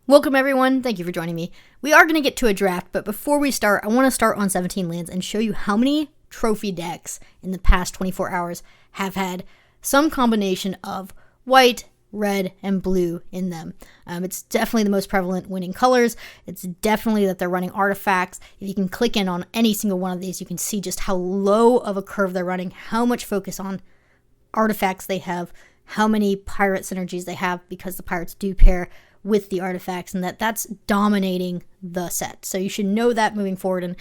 Welcome everyone, thank you for joining me. We are going to get to a draft, but before we start, I want to start on 17 lands and show you how many trophy decks in the past 24 hours have had some combination of white, red, and blue in them. It's definitely the most prevalent winning colors. It's definitely that they're running artifacts. If you can click in on any single one of these, you can see just how low of a curve they're running, how much focus on artifacts they have, how many pirate synergies they have, because the pirates do pair with the artifacts, and that's dominating the set. So you should know that moving forward, and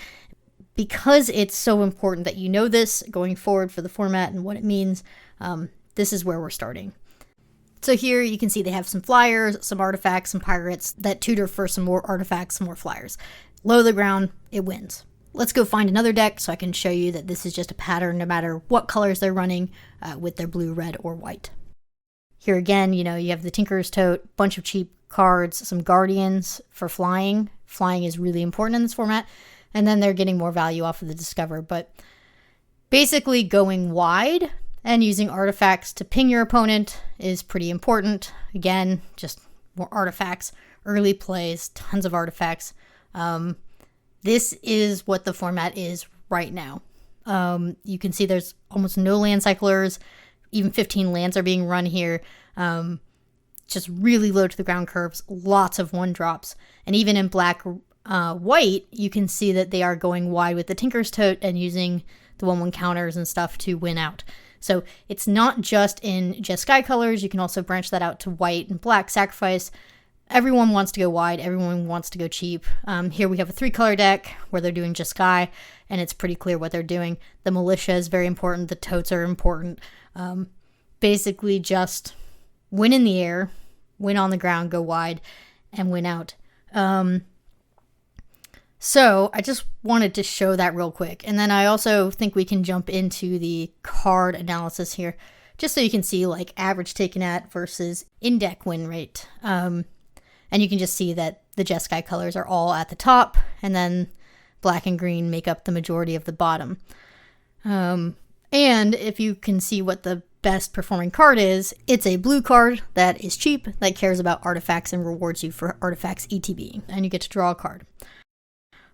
because it's so important that you know this going forward for the format and what it means, this is where we're starting. So here you can see they have some flyers, some artifacts, some pirates that tutor for some more artifacts, some more flyers. Low to the ground, it wins. Let's go find another deck so I can show you that this is just a pattern no matter what colors they're running with their blue, red, or white. Here again, you have the Tinker's Tote, bunch of cheap cards, some Guardians for flying. Flying is really important in this format. And then they're getting more value off of the Discover. But basically going wide and using artifacts to ping your opponent is pretty important. Again, just more artifacts, early plays, tons of artifacts. This is what the format is right now. You can see there's almost no land cyclers. Even 15 lands are being run here. Just really low to the ground curves, lots of 1-drops. And even in black, white, you can see that they are going wide with the Tinker's Tote and using the 1/1 counters and stuff to win out. So it's not just in just sky colors. You can also branch that out to white and black sacrifice. Everyone wants to go wide. Everyone wants to go cheap. Here we have a 3-color deck where they're doing just sky, and it's pretty clear what they're doing. The militia is very important. The totes are important. Basically just win in the air, win on the ground, go wide, and win out. So I just wanted to show that real quick. And then I also think we can jump into the card analysis here, just so you can see like average taken at versus in-deck win rate. And you can just see that the Jeskai colors are all at the top, and then black and green make up the majority of the bottom. And if you can see what the best performing card is, it's a blue card that is cheap, that cares about artifacts and rewards you for artifacts ETB, and you get to draw a card.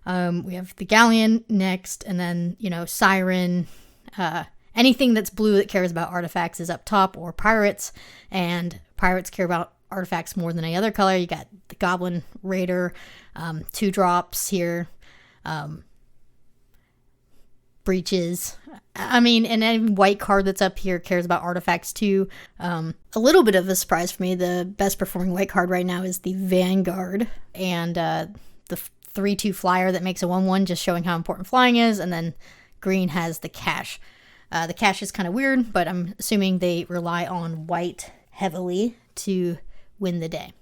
We have the Galleon next, and then, Siren. Anything that's blue that cares about artifacts is up top, or pirates, and pirates care about artifacts more than any other color. You got the Goblin Raider, 2-drops here, breaches. And any white card that's up here cares about artifacts too. A little bit of a surprise for me, the best performing white card right now is the Vanguard, and the 3/2 flyer that makes a 1/1, just showing how important flying is. And then green has the cash. The cash is kind of weird, but I'm assuming they rely on white heavily to win the day.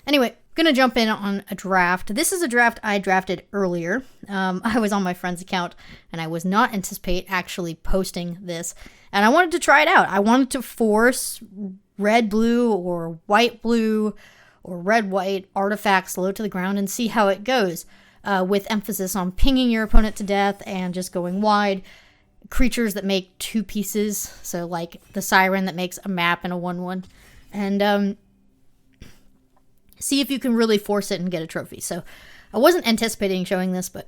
Anyway, gonna jump in on a draft. This is a draft I drafted earlier. I was on my friend's account and I was not anticipate actually posting this, and I wanted to try it out. I wanted to force red blue or white blue or red white artifacts low to the ground and see how it goes, with emphasis on pinging your opponent to death and just going wide. Creatures that make 2 pieces, so like the Siren that makes a map and a 1/1, and see if you can really force it and get a trophy. So I wasn't anticipating showing this, but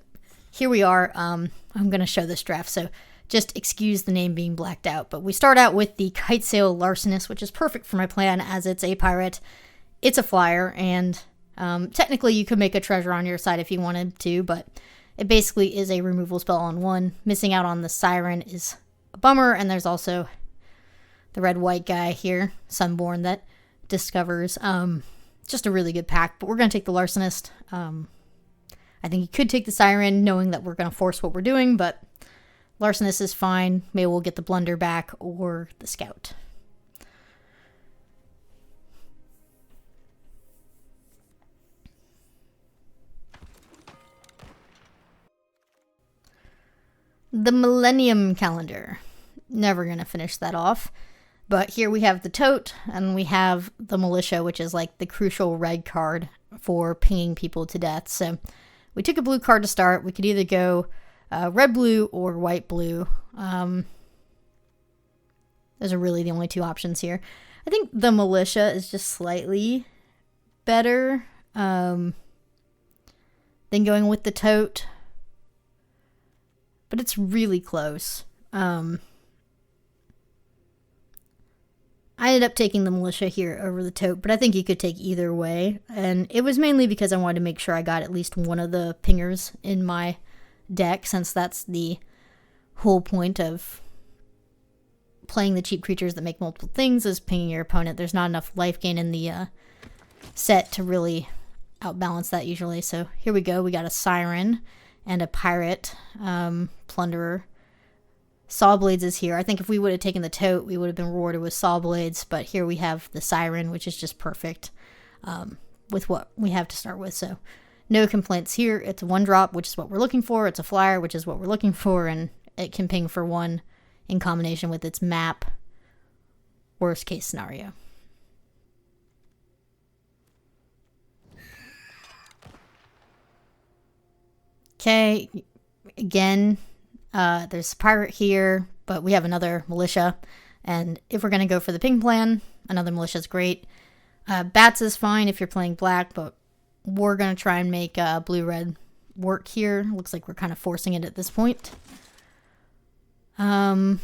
here we are. I'm going to show this draft, so just excuse the name being blacked out. But we start out with the Kitesail Larcenist, which is perfect for my plan as it's a pirate. It's a flyer, and technically you could make a treasure on your side if you wanted to, but it basically is a removal spell on 1. Missing out on the Siren is a bummer, and there's also the red-white guy here, Sunborn, that discovers. Just a really good pack, but we're going to take the Larcenist. I think you could take the Siren, knowing that we're going to force what we're doing, but Larcenist is fine. Maybe we'll get the Blunder back or the Scout. The Millennium Calendar. Never going to finish that off. But here we have the Tote, and we have the Militia, which is like the crucial red card for pinging people to death. So we took a blue card to start. We could either go red-blue or white-blue. Those are really the only 2 options here. I think the Militia is just slightly better. Then going with the tote. But it's really close. I ended up taking the militia here over the tote, but I think you could take either way. And it was mainly because I wanted to make sure I got at least one of the pingers in my deck, since that's the whole point of playing the cheap creatures that make multiple things, is pinging your opponent. There's not enough life gain in the set to really outbalance that usually. So here we go. We got a Siren and a Pirate Plunderer. Saw Blades is here. I think if we would have taken the tote, we would have been rewarded with Saw Blades, but here we have the Siren, which is just perfect with what we have to start with. So no complaints here. It's a 1-drop, which is what we're looking for. It's a flyer, which is what we're looking for, and it can ping for 1 in combination with its map. Worst case scenario. Okay, again, there's a pirate here, but we have another militia, and if we're going to go for the ping plan, another militia is great. Bats is fine if you're playing black, but we're going to try and make blue-red work here. Looks like we're kind of forcing it at this point. So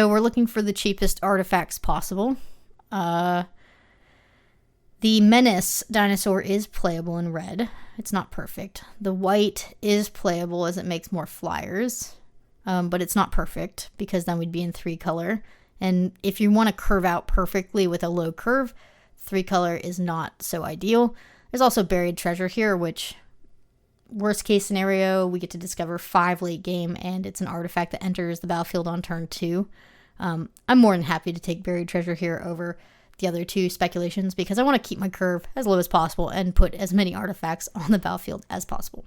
we're looking for the cheapest artifacts possible. The Menace dinosaur is playable in red. It's not perfect. The white is playable as it makes more flyers, but it's not perfect because then we'd be in 3-color. And if you want to curve out perfectly with a low curve, 3-color is not so ideal. There's also Buried Treasure here, which, worst case scenario, we get to discover 5 late game, and it's an artifact that enters the battlefield on turn 2. I'm more than happy to take Buried Treasure here over the other 2 speculations because I want to keep my curve as low as possible and put as many artifacts on the battlefield as possible.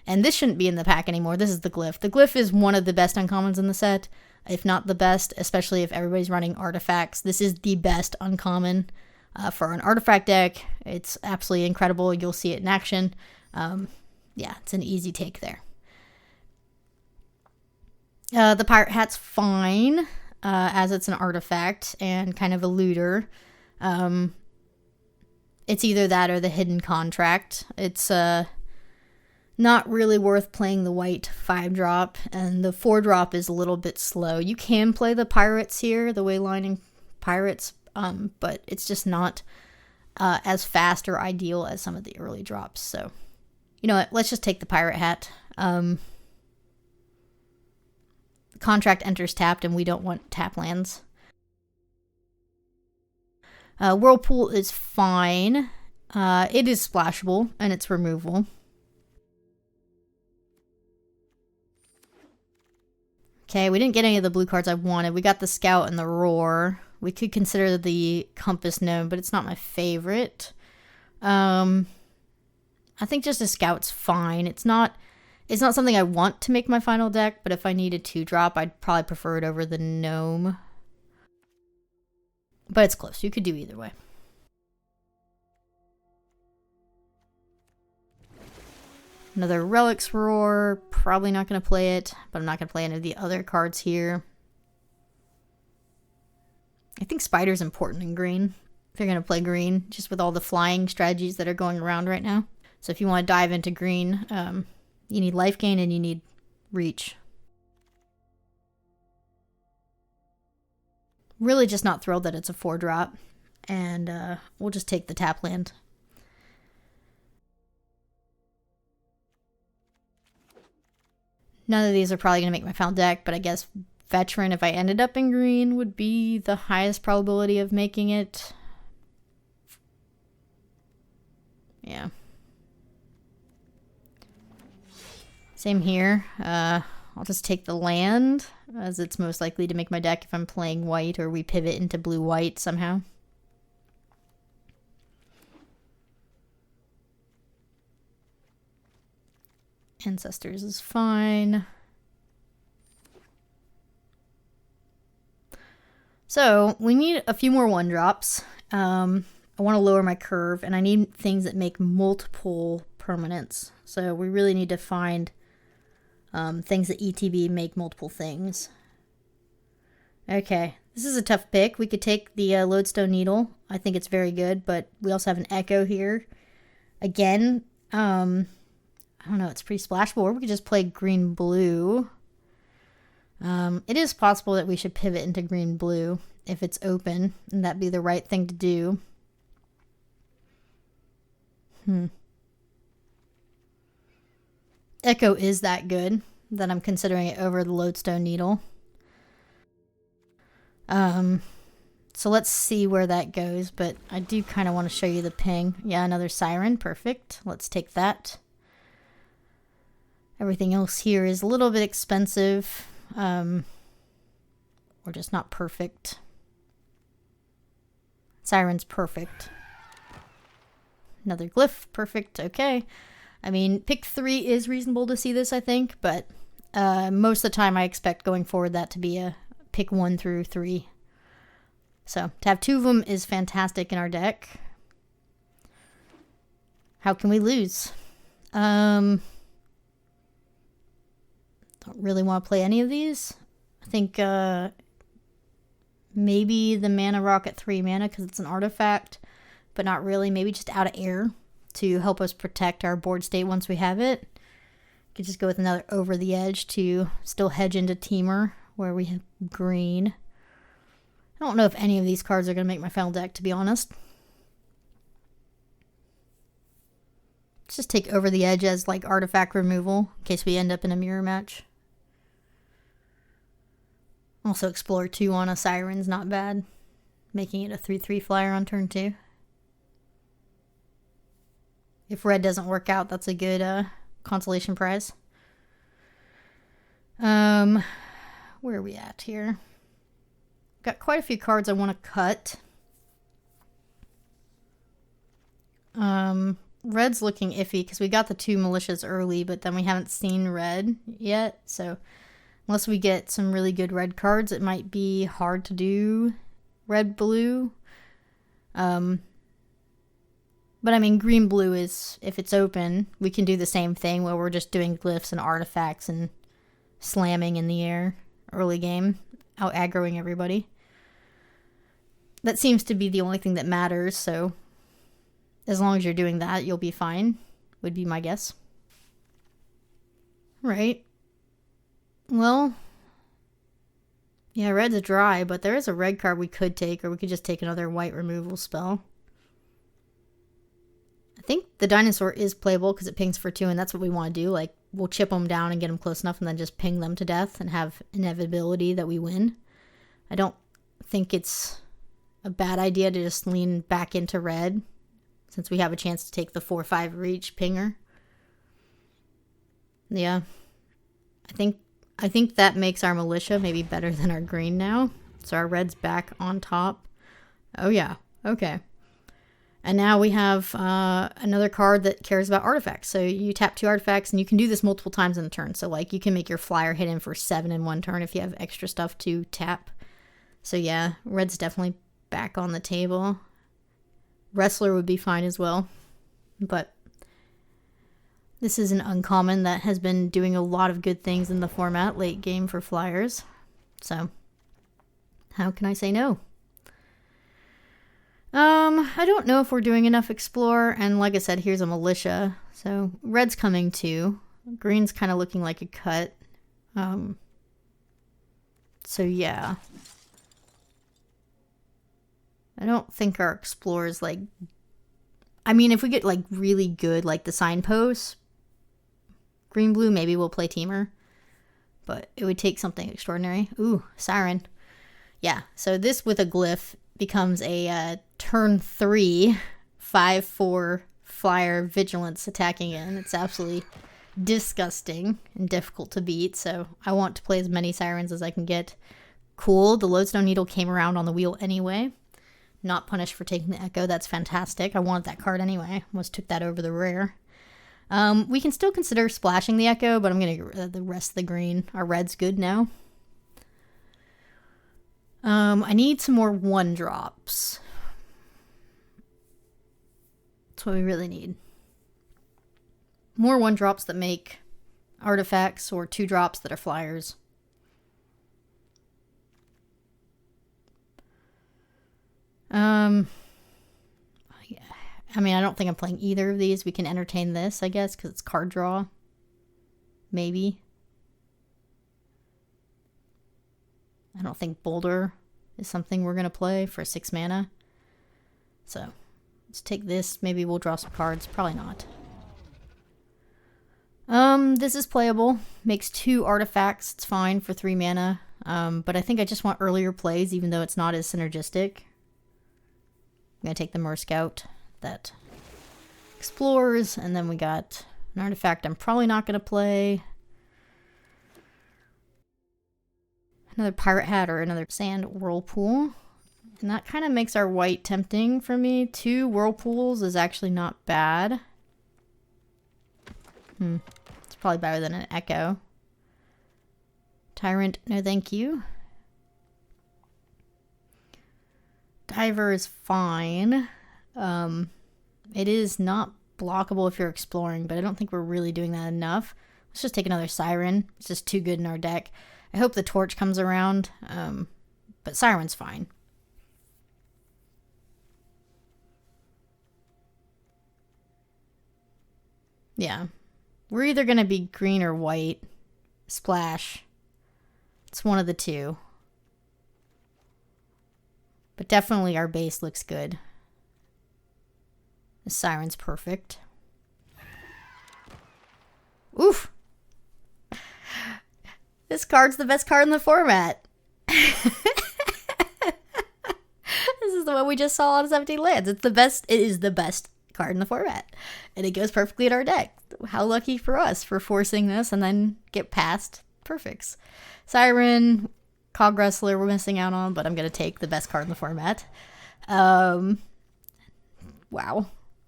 And this shouldn't be in the pack anymore. This is the Glyph. The Glyph is one of the best uncommons in the set, if not the best, especially if everybody's running artifacts. This is the best uncommon for an artifact deck. It's absolutely incredible. You'll see it in action. Yeah, it's an easy take there. The Pirate Hat's fine, as it's an artifact and kind of a looter. It's either that or the Hidden Contract. It's not really worth playing the white 5-drop, and the 4-drop is a little bit slow. You can play the Pirates here, the Waylining Pirates, but it's just not as fast or ideal as some of the early drops. So, you know what? Let's just take the Pirate Hat. Contract enters tapped, and we don't want tap lands. Whirlpool is fine. It is splashable, and it's removable. Okay, we didn't get any of the blue cards I wanted. We got the Scout and the Roar. We could consider the Compass Gnome, but it's not my favorite. I think just a Scout's fine. It's not something I want to make my final deck, but if I need a 2-drop, I'd probably prefer it over the Gnome. But it's close. You could do either way. Another Relics Roar. Probably not going to play it, but I'm not going to play any of the other cards here. I think Spider's important in green, if you're going to play green, just with all the flying strategies that are going around right now. So if you want to dive into green, you need life gain and you need reach. Really just not thrilled that it's a 4-drop, and we'll just take the tap land. None of these are probably going to make my final deck, but I guess Veteran, if I ended up in green, would be the highest probability of making it. Yeah. Same here. I'll just take the land, as it's most likely to make my deck if I'm playing white or we pivot into blue-white somehow. Ancestors is fine. So, we need a few more 1-drops. I want to lower my curve, and I need things that make multiple permanents. So, we really need to find things that ETB make multiple things. Okay, this is a tough pick. We could take the Lodestone Needle. I think it's very good, but we also have an Echo here. Again, I don't know, it's pretty splashable. Or we could just play green-blue. It is possible that we should pivot into green-blue if it's open, and that'd be the right thing to do. Echo is that good that I'm considering it over the Lodestone Needle. So let's see where that goes, but I do kind of want to show you the ping. Yeah, another Siren, perfect. Let's take that. Everything else here is a little bit expensive, or just not perfect. Siren's perfect. Another Glyph, perfect, okay. I mean, pick 3 is reasonable to see this, I think, but most of the time I expect going forward that to be a pick 1 through 3. So, to have 2 of them is fantastic in our deck. How can we lose? Don't really want to play any of these. I think maybe the Mana Rock at 3 mana because it's an artifact, but not really. Maybe just out of air to help us protect our board state once we have it. Could just go with another Over the Edge to still hedge into Teamer where we have green. I don't know if any of these cards are going to make my final deck, to be honest. Let's just take Over the Edge as like artifact removal in case we end up in a mirror match. Also Explore 2 on a Siren's not bad. Making it a 3/3 flyer on turn 2. If red doesn't work out, that's a good consolation prize. Where are we at here? Got quite a few cards I want to cut. Red's looking iffy because we got the 2 militias early, but then we haven't seen red yet. So unless we get some really good red cards, it might be hard to do red-blue. But I mean, green-blue is, if it's open, we can do the same thing where we're just doing glyphs and artifacts and slamming in the air early game, out aggroing everybody. That seems to be the only thing that matters, so as long as you're doing that, you'll be fine, would be my guess. Right. Well, yeah, red's dry, but there is a red card we could take, or we could just take another white removal spell. I think the dinosaur is playable because it pings for 2, and that's what we want to do. Like, we'll chip them down and get them close enough and then just ping them to death and have inevitability that we win. I don't think it's a bad idea to just lean back into red since we have a chance to take the 4/5 reach pinger. Yeah. I think that makes our militia maybe better than our green now. So our red's back on top. Oh yeah. Okay. And now we have another card that cares about artifacts. So you tap 2 artifacts, and you can do this multiple times in a turn. So like you can make your flyer hit in for 7 in one turn if you have extra stuff to tap. So yeah, red's definitely back on the table. Wrestler would be fine as well. But this is an uncommon that has been doing a lot of good things in the format late game for Flyers. So how can I say no? I don't know if we're doing enough Explore, and like I said, here's a militia. So red's coming too. Green's kind of looking like a cut. So yeah. I don't think our Explorer is like... I mean, if we get like really good, like the Signpost, green-blue, maybe we'll play Teamer. But it would take something extraordinary. Ooh, Siren. Yeah, so this with a glyph becomes a turn 3 5/4 flyer vigilance attacking in. It's absolutely disgusting and difficult to beat, so I want to play as many Sirens as I can get. Cool, the Lodestone Needle came around on the wheel anyway. Not punished for taking the Echo, that's fantastic. I wanted that card anyway. Almost took that over the rare. We can still consider splashing the Echo, but I'm going to get rid of the rest of the green. Our red's good now. I need some more 1-drops. That's what we really need. More 1-drops that make artifacts, or 2-drops that are flyers. I mean, I don't think I'm playing either of these. We can entertain this, I guess, because it's card draw. Maybe. I don't think Boulder is something we're going to play for 6 mana. So, let's take this. Maybe we'll draw some cards. Probably not. This is playable. Makes 2 artifacts. It's fine for 3 mana. But I think I just want earlier plays, even though it's not as synergistic. I'm going to take the Mer Scout that explores, and then we got an artifact I'm probably not going to play. Another Pirate Hat or another Sand Whirlpool. And that kind of makes our white tempting for me. 2 Whirlpools is actually not bad. It's probably better than an Echo. Tyrant, no thank you. Diver is fine. It is not blockable if you're exploring, but I don't think we're really doing that enough. Let's just take another Siren. It's just too good in our deck. I hope the Torch comes around, but Siren's fine. Yeah. We're either going to be green or white. Splash. It's one of the two. But definitely our base looks good. The Siren's perfect. Oof! This card's the best card in the format. This is the one we just saw on 17 lands. It's the best. It is the best card in the format. And it goes perfectly in our deck. How lucky for us for forcing this and then get past perfects. Siren, Cog Wrestler we're missing out on, but I'm going to take the best card in the format. Wow.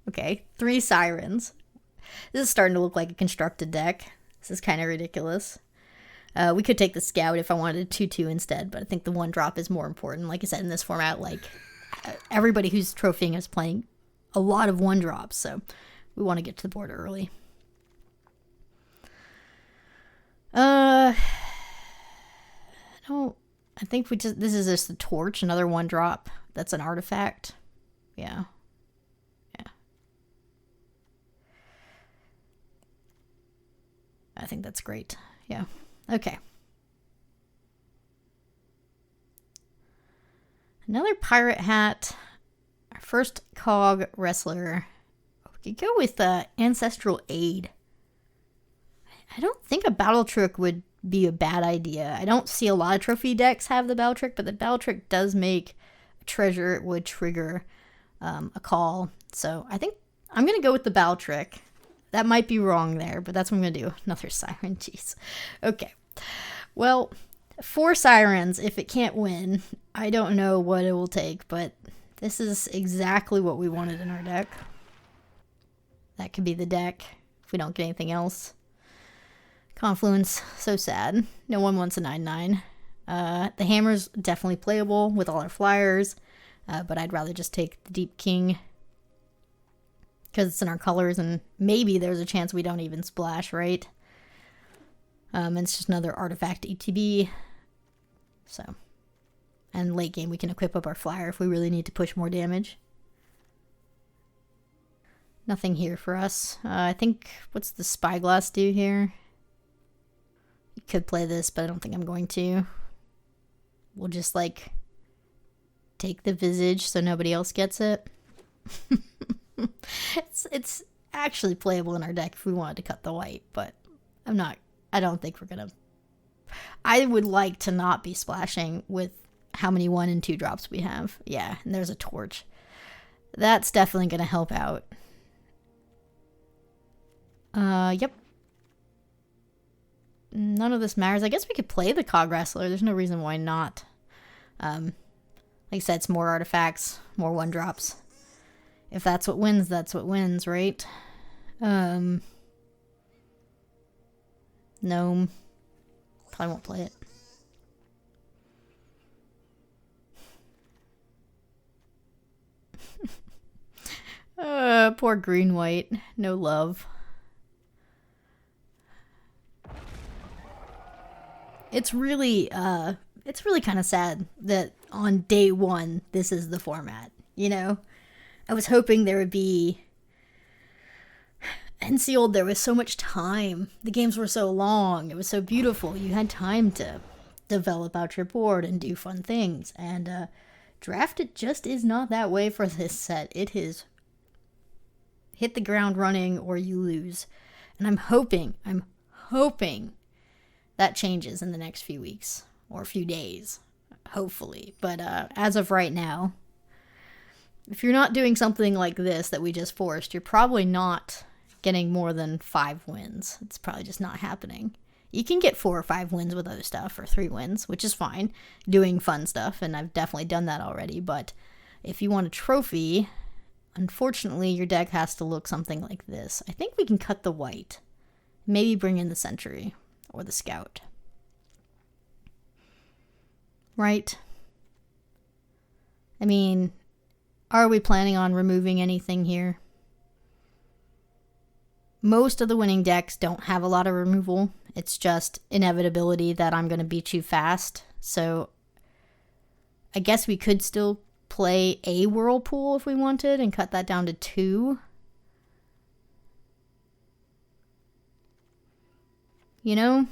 Okay, 3 Sirens. This is starting to look like a constructed deck. This is kind of ridiculous. We could take the Scout if I wanted a 2/2 instead, but I think the 1 drop is more important. Like I said, in this format, like everybody who's trophying is playing a lot of 1 drops, so we want to get to the board early. I think this is just the Torch, another 1 drop. That's an artifact. Yeah. I think that's great. Yeah. Okay. Another Pirate Hat. Our first Cog Wrestler. We could go with Ancestral Aid. I don't think a Battle Trick would be a bad idea. I don't see a lot of trophy decks have the Battle Trick, but the Battle Trick does make a treasure. It would trigger a call. So I think I'm going to go with the Battle Trick. That might be wrong there, but that's what I'm going to do. Another Siren, jeez. Okay. Well, 4 Sirens, if it can't win, I don't know what it will take, but this is exactly what we wanted in our deck. That could be the deck if we don't get anything else. Confluence, so sad. No one wants a 9/9. The Hammer's definitely playable with all our Flyers, but I'd rather just take the Deep King because it's in our colors, and maybe there's a chance we don't even splash, right? And it's just another artifact ETB. So, and late game we can equip up our Flyer if we really need to push more damage. Nothing here for us. I think, what's the Spyglass do here? You could play this, but I don't think I'm going to. We'll just, like, take the Visage so nobody else gets it. It's actually playable in our deck if we wanted to cut the white, but I don't think we're gonna. I would like to not be splashing with how many 1 and 2 drops we have. Yeah, and there's a Torch. That's definitely gonna help out. Yep. None of this matters. I guess we could play the Cog Wrestler. There's no reason why not. Like I said, it's more artifacts, more 1 drops. If that's what wins, that's what wins, right? Gnome. Probably won't play it. Poor green-white. No love. It's really kind of sad that on day one, this is the format, you know? I was hoping there would be... Unsealed, there was so much time. The games were so long. It was so beautiful. You had time to develop out your board and do fun things. And Drafted just is not that way for this set. It is hit the ground running or you lose. And I'm hoping that changes in the next few weeks or a few days. Hopefully. But as of right now, if you're not doing something like this that we just forced, you're probably not getting more than 5 wins. It's probably just not happening. You can get 4 or 5 wins with other stuff, or 3 wins, which is fine, doing fun stuff, and I've definitely done that already. But if you want a trophy, unfortunately your deck has to look something like this. I think we can cut the white, maybe bring in the Sentry or the Scout, right? I mean, are we planning on removing anything here? Most of the winning decks don't have a lot of removal. It's just inevitability that I'm going to beat you fast. So I guess we could still play a Whirlpool if we wanted and cut that down to 2. You know?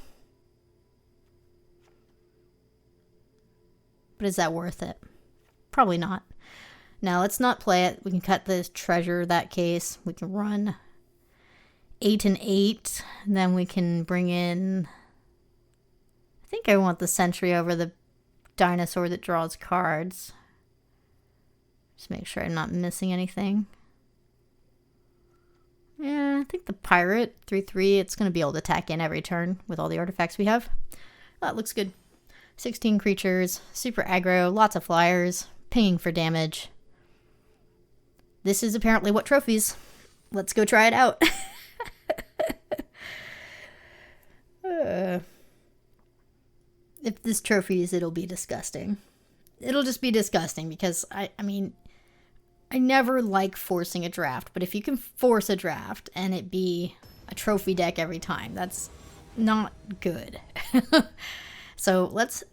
But is that worth it? Probably not. Now, let's not play it. We can cut this Treasure, that case. We can run 8 and 8. And then we can bring in... I think I want the Sentry over the Dinosaur that draws cards. Just make sure I'm not missing anything. Yeah, I think the Pirate, 3/3, it's going to be able to attack in every turn with all the artifacts we have. Oh, that looks good. 16 creatures, super aggro, lots of flyers, pinging for damage. This is apparently what trophies. Let's go try it out. If this trophies, it'll be disgusting. It'll just be disgusting because, I mean, I never like forcing a draft, but if you can force a draft and it be a trophy deck every time, that's not good. So let's,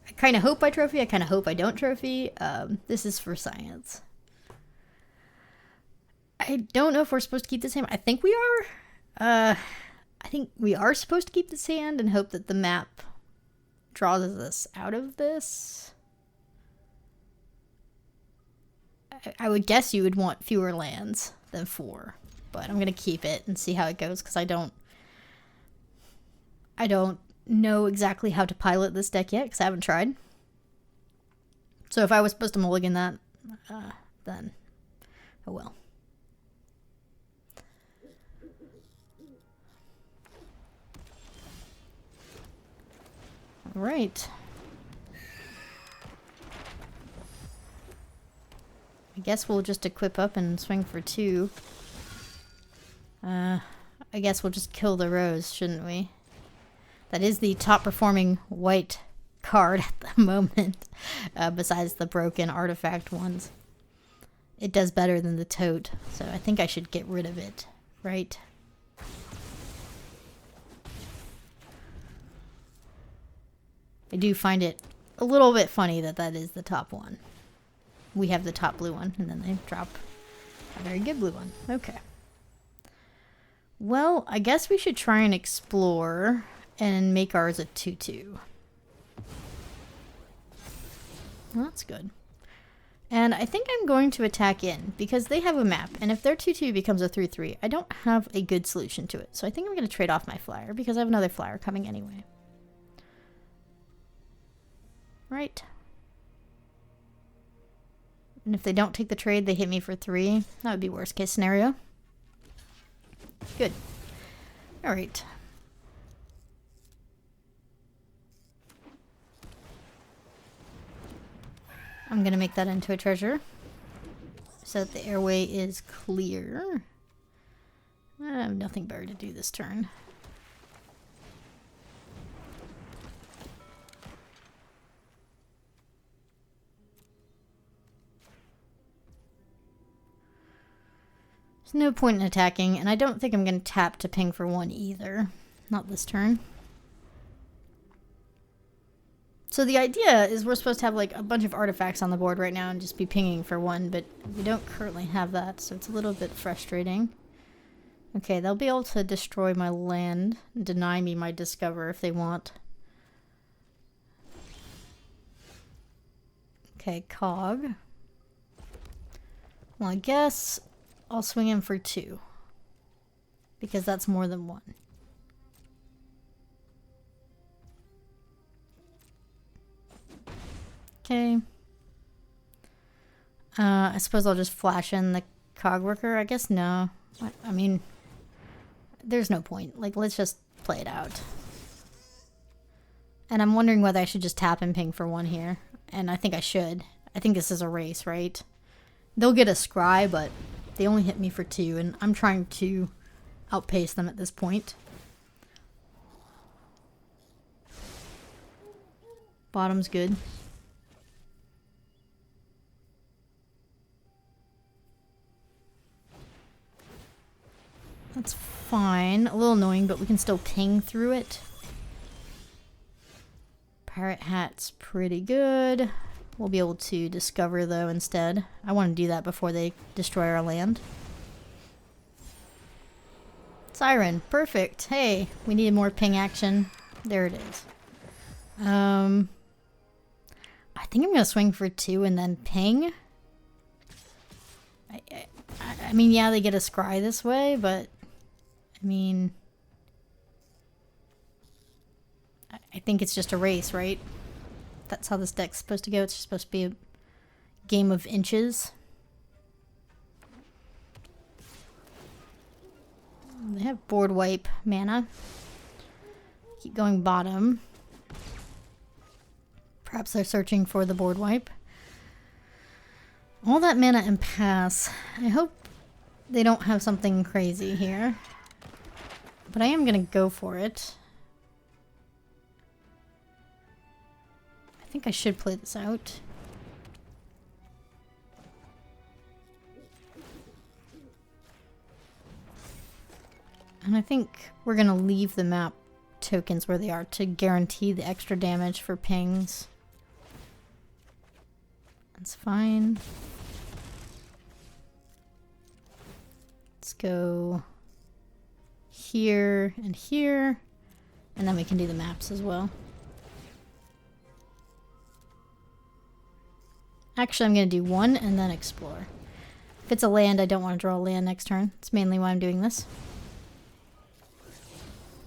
I kind of hope I trophy, I kind of hope I don't trophy. This is for science. I don't know if we're supposed to keep this hand. I think we are. I think we are supposed to keep this hand and hope that the map draws us out of this. I would guess you would want fewer lands than 4, but I'm going to keep it and see how it goes because I don't know exactly how to pilot this deck yet because I haven't tried. So if I was supposed to mulligan that, then oh well. All right. I guess we'll just equip up and swing for 2. I guess we'll just kill the Rose, shouldn't we? That is the top performing white card at the moment, besides the broken artifact ones. It does better than the Tote, so I think I should get rid of it, right? I do find it a little bit funny that that is the top one. We have the top blue one, and then they drop a very good blue one. Okay. Well, I guess we should try and explore and make ours a 2/2. Well, that's good. And I think I'm going to attack in, because they have a map, and if their 2/2 becomes a 3/3, I don't have a good solution to it. So I think I'm going to trade off my Flyer, because I have another Flyer coming anyway. Right. And if they don't take the trade, they hit me for 3. That would be worst case scenario. Good. Alright. I'm going to make that into a treasure so that the airway is clear. I have nothing better to do this turn. There's no point in attacking, and I don't think I'm going to tap to ping for 1 either. Not this turn. So the idea is we're supposed to have like a bunch of artifacts on the board right now and just be pinging for one, but we don't currently have that, so it's a little bit frustrating. Okay, they'll be able to destroy my land and deny me my discover if they want. Okay, cog. Well, I guess I'll swing in for 2. Because that's more than 1. Okay. I suppose I'll just flash in the cog worker. I guess no. I mean, there's no point. Like, let's just play it out. And I'm wondering whether I should just tap and ping for 1 here. And I think I should. I think this is a race, right? They'll get a scry, but they only hit me for 2, and I'm trying to outpace them at this point. Bottom's good. That's fine. A little annoying, but we can still ping through it. Pirate hat's pretty good. We'll be able to discover, though, instead. I want to do that before they destroy our land. Siren. Perfect. Hey, we need more ping action. There it is. I think I'm going to swing for 2 and then ping. I mean, yeah, they get a scry this way, but... I mean... I think it's just a race, right? That's how this deck's supposed to go. It's just supposed to be a game of inches. They have board wipe mana. Keep going bottom. Perhaps they're searching for the board wipe. All that mana and pass. I hope they don't have something crazy here. But I am going to go for it. I think I should play this out. And I think we're going to leave the map tokens where they are to guarantee the extra damage for pings. That's fine. Let's go here and here. And then we can do the maps as well. Actually, I'm going to do 1 and then explore. If it's a land, I don't want to draw a land next turn. That's mainly why I'm doing this.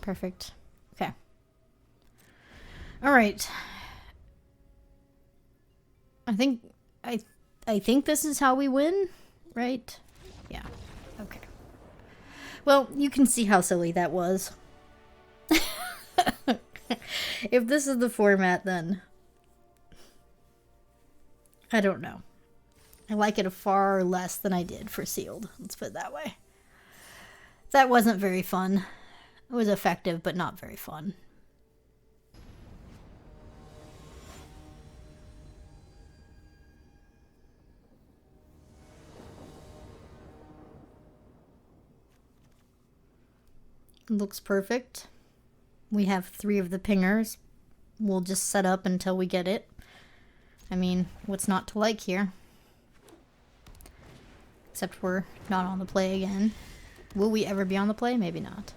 Perfect. Okay. All right. I think this is how we win, right? Yeah. Okay. Well, you can see how silly that was. If this is the format, then I don't know. I like it far less than I did for sealed. Let's put it that way. That wasn't very fun. It was effective, but not very fun. Looks perfect. We have 3 of the pingers. We'll just set up until we get it. I mean, what's not to like here? Except we're not on the play again. Will we ever be on the play? Maybe not.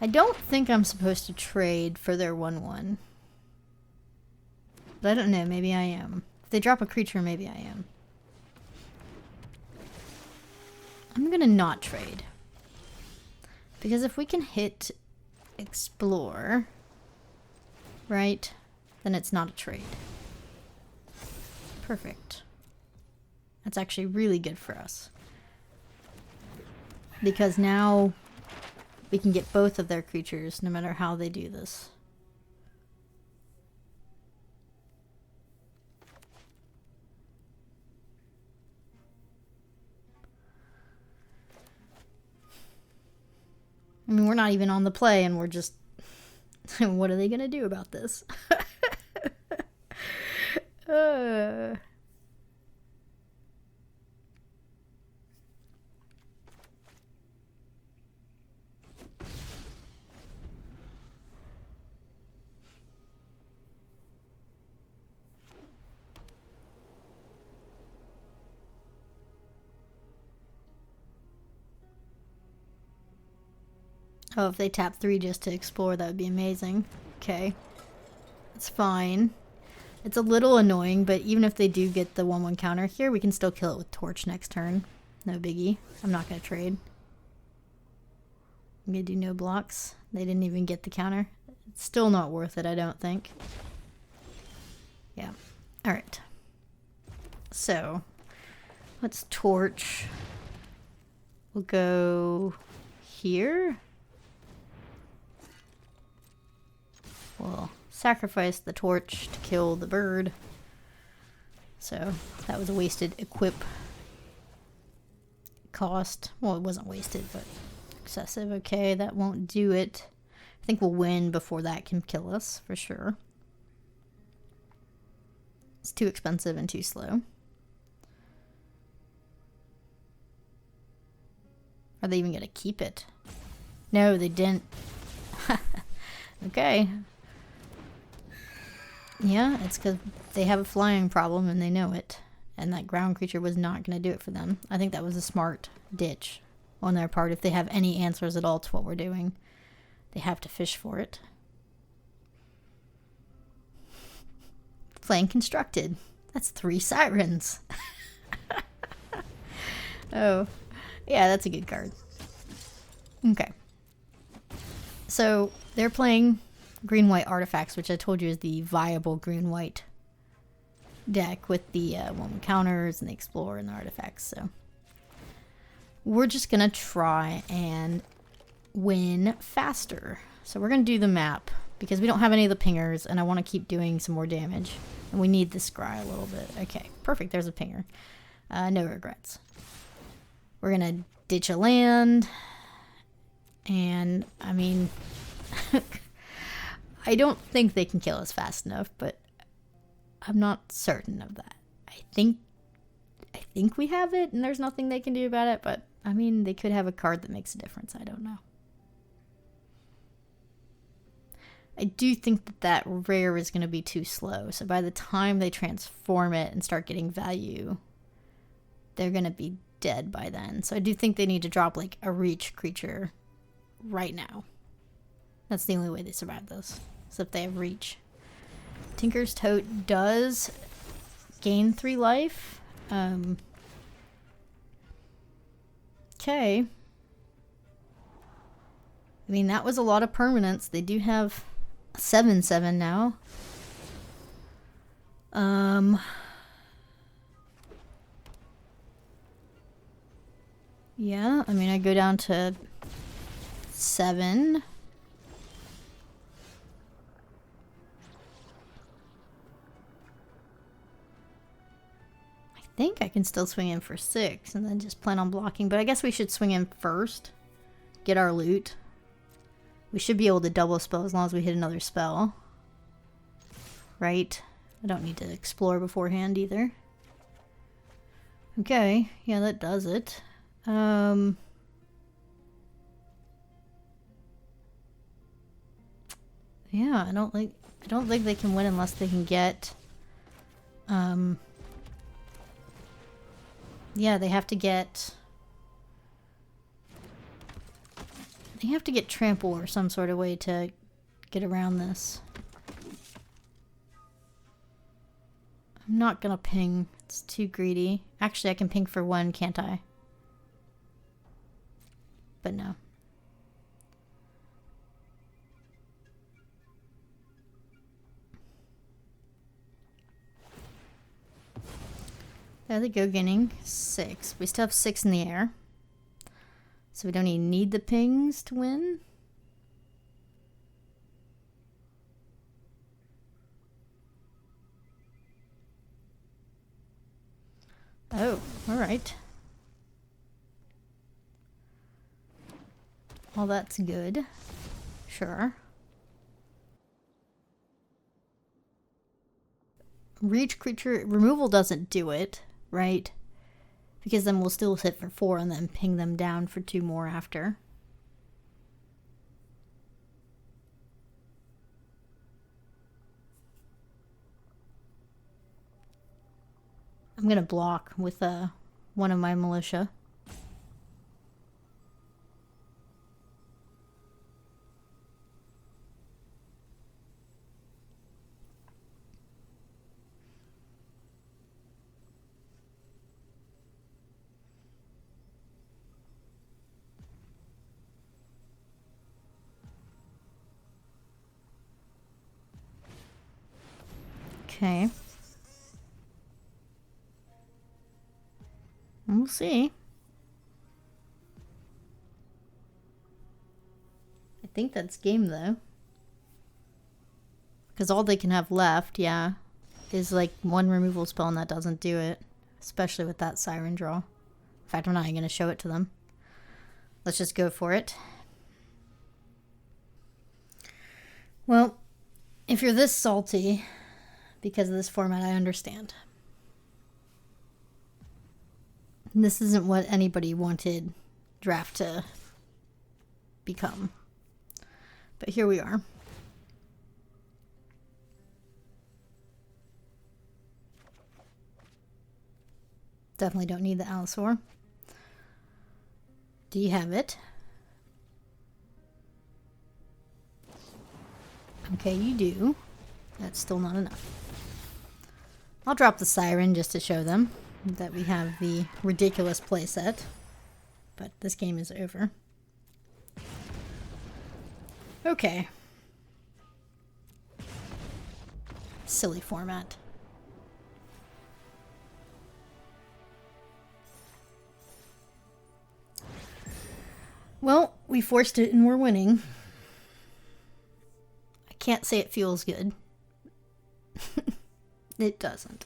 I don't think I'm supposed to trade for their 1/1. But I don't know, maybe I am. If they drop a creature, maybe I am. I'm gonna not trade. Because if we can hit explore, right, then it's not a trade. Perfect. That's actually really good for us. Because now we can get both of their creatures no matter how they do this. I mean, we're not even on the play and we're just... What are they going to do about this? Oh, if they tap 3 just to explore, that would be amazing. Okay. It's fine. It's a little annoying, but even if they do get the 1/1 counter here, we can still kill it with Torch next turn. No biggie. I'm not going to trade. I'm going to do no blocks. They didn't even get the counter. It's still not worth it, I don't think. Yeah. Alright. So, let's Torch. We'll go here. We'll sacrifice the Torch to kill the bird. So, that was a wasted equip cost. Well, it wasn't wasted, but excessive. Okay, that won't do it. I think we'll win before that can kill us, for sure. It's too expensive and too slow. Are they even going to keep it? No, they didn't. Okay. Yeah, it's because they have a flying problem and they know it. And that ground creature was not going to do it for them. I think that was a smart ditch on their part. If they have any answers at all to what we're doing, they have to fish for it. Playing constructed. That's 3 sirens. Oh, yeah, that's a good card. Okay. So they're playing green-white artifacts, which I told you is the viable green-white deck with the 1/1 counters and the explorer and the artifacts. So we're just gonna try and win faster. So we're gonna do the map because we don't have any of the pingers and I want to keep doing some more damage and we need the scry a little bit. Okay, perfect. There's a pinger. No regrets. We're gonna ditch a land, and I mean I don't think they can kill us fast enough, but I'm not certain of that. I think we have it and there's nothing they can do about it, but I mean, they could have a card that makes a difference. I don't know. I do think that that rare is going to be too slow. So by the time they transform it and start getting value, they're going to be dead by then. So I do think they need to drop like a reach creature right now. That's the only way they survive this. So if they have reach. Tinker's Tote does gain 3 life. Okay. I mean, that was a lot of permanents. They do have 7/7 now. Yeah, I mean, I go down to 7. I think I can still swing in for 6 and then just plan on blocking, but I guess we should swing in first. Get our loot. We should be able to double spell as long as we hit another spell. Right? I don't need to explore beforehand either. Okay, yeah, that does it. Yeah, I don't think they can win unless they can get yeah, they have to get trample or some sort of way to get around this. I'm not gonna ping. It's too greedy. Actually, I can ping for 1, can't I? But no. There they go, getting 6. We still have 6 in the air. So we don't even need the pings to win. Oh, alright. Well, that's good. Sure. Reach creature removal doesn't do it, right? Because then we'll still sit for 4 and then ping them down for 2 more after. I'm gonna block with one of my militia. Okay. We'll see. I think that's game, though. Because all they can have left, yeah, is like one removal spell, and that doesn't do it. Especially with that Siren draw. In fact, I'm not even going to show it to them. Let's just go for it. Well, if you're this salty because of this format, I understand. This isn't what anybody wanted draft to become. But here we are. Definitely don't need the Allosaur. Do you have it? Okay, you do. That's still not enough. I'll drop the Siren just to show them that we have the ridiculous playset. But this game is over. Okay. Silly format. Well, we forced it and we're winning. I can't say it feels good. It doesn't.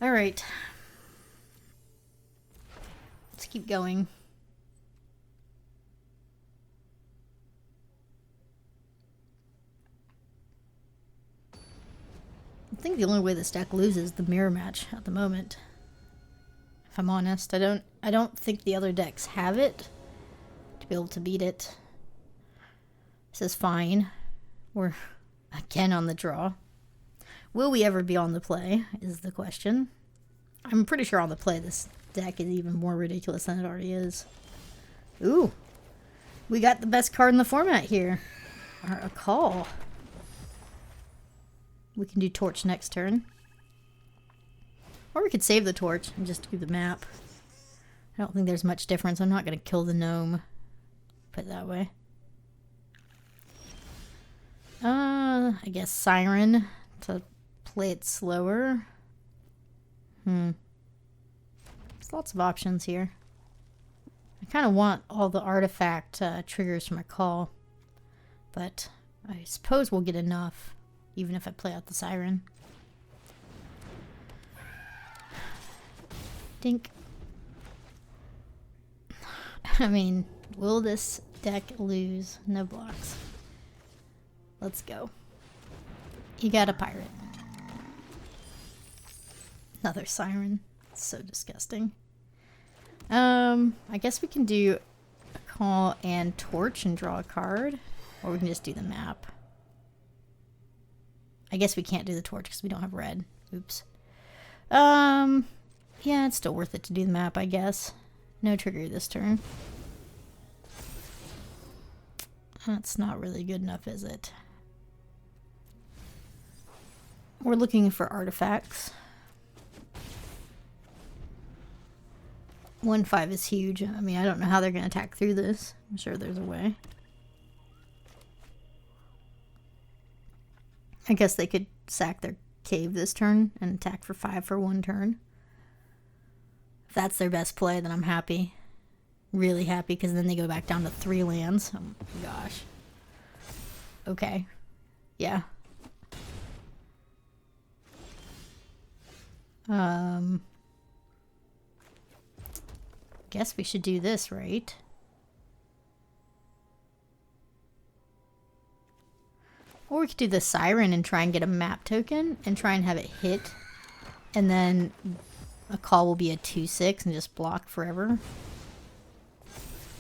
All right. Let's keep going. I think the only way this deck loses is the mirror match at the moment. If I'm honest, I don't think the other decks have it to be able to beat it. This is fine. We're again on the draw. Will we ever be on the play is the question. I'm pretty sure on the play this deck is even more ridiculous than it already is. Ooh. We got the best card in the format here. A call. We can do torch next turn. Or we could save the torch and just do the map. I don't think there's much difference. I'm not going to kill the gnome. Put it that way. I guess Siren to play it slower. There's lots of options here. I kind of want all the artifact triggers for my call. But I suppose we'll get enough, even if I play out the Siren. Dink. I mean, will this deck lose? No blocks. Let's go. You got a pirate. Another Siren. It's so disgusting. I guess we can do a call and torch and draw a card. Or we can just do the map. I guess we can't do the torch because we don't have red. Oops. Yeah, it's still worth it to do the map, I guess. No trigger this turn. That's not really good enough, is it? We're looking for artifacts. 1/5 is huge. I mean, I don't know how they're going to attack through this. I'm sure there's a way. I guess they could sack their cave this turn and attack for 5 for 1 turn. If that's their best play, then I'm happy. Really happy, because then they go back down to 3 lands. Oh my gosh. Okay. Yeah. Guess we should do this, right? Or we could do the Siren and try and get a map token and try and have it hit. And then a call will be a 2/6 and just block forever.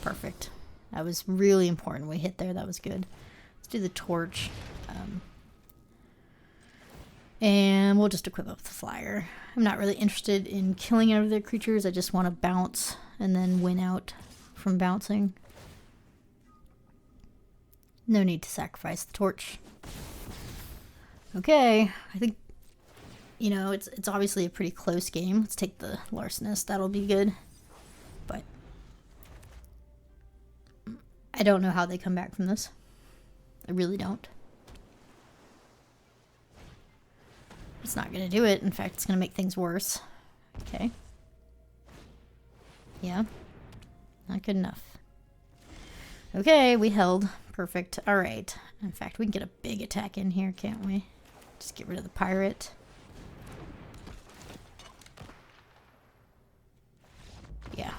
Perfect. That was really important. We hit there. That was good. Let's do the torch. And we'll just equip up the flyer. I'm not really interested in killing any of their creatures. I just want to bounce and then win out from bouncing. No need to sacrifice the torch. Okay, I think, you know, it's obviously a pretty close game. Let's take the Larcenist. That'll be good. But I don't know how they come back from this. I really don't. It's not going to do it. In fact, it's going to make things worse. Okay. Yeah. Not good enough. Okay, we held. Perfect. Alright. In fact, we can get a big attack in here, can't we? Just get rid of the pirate. Yeah.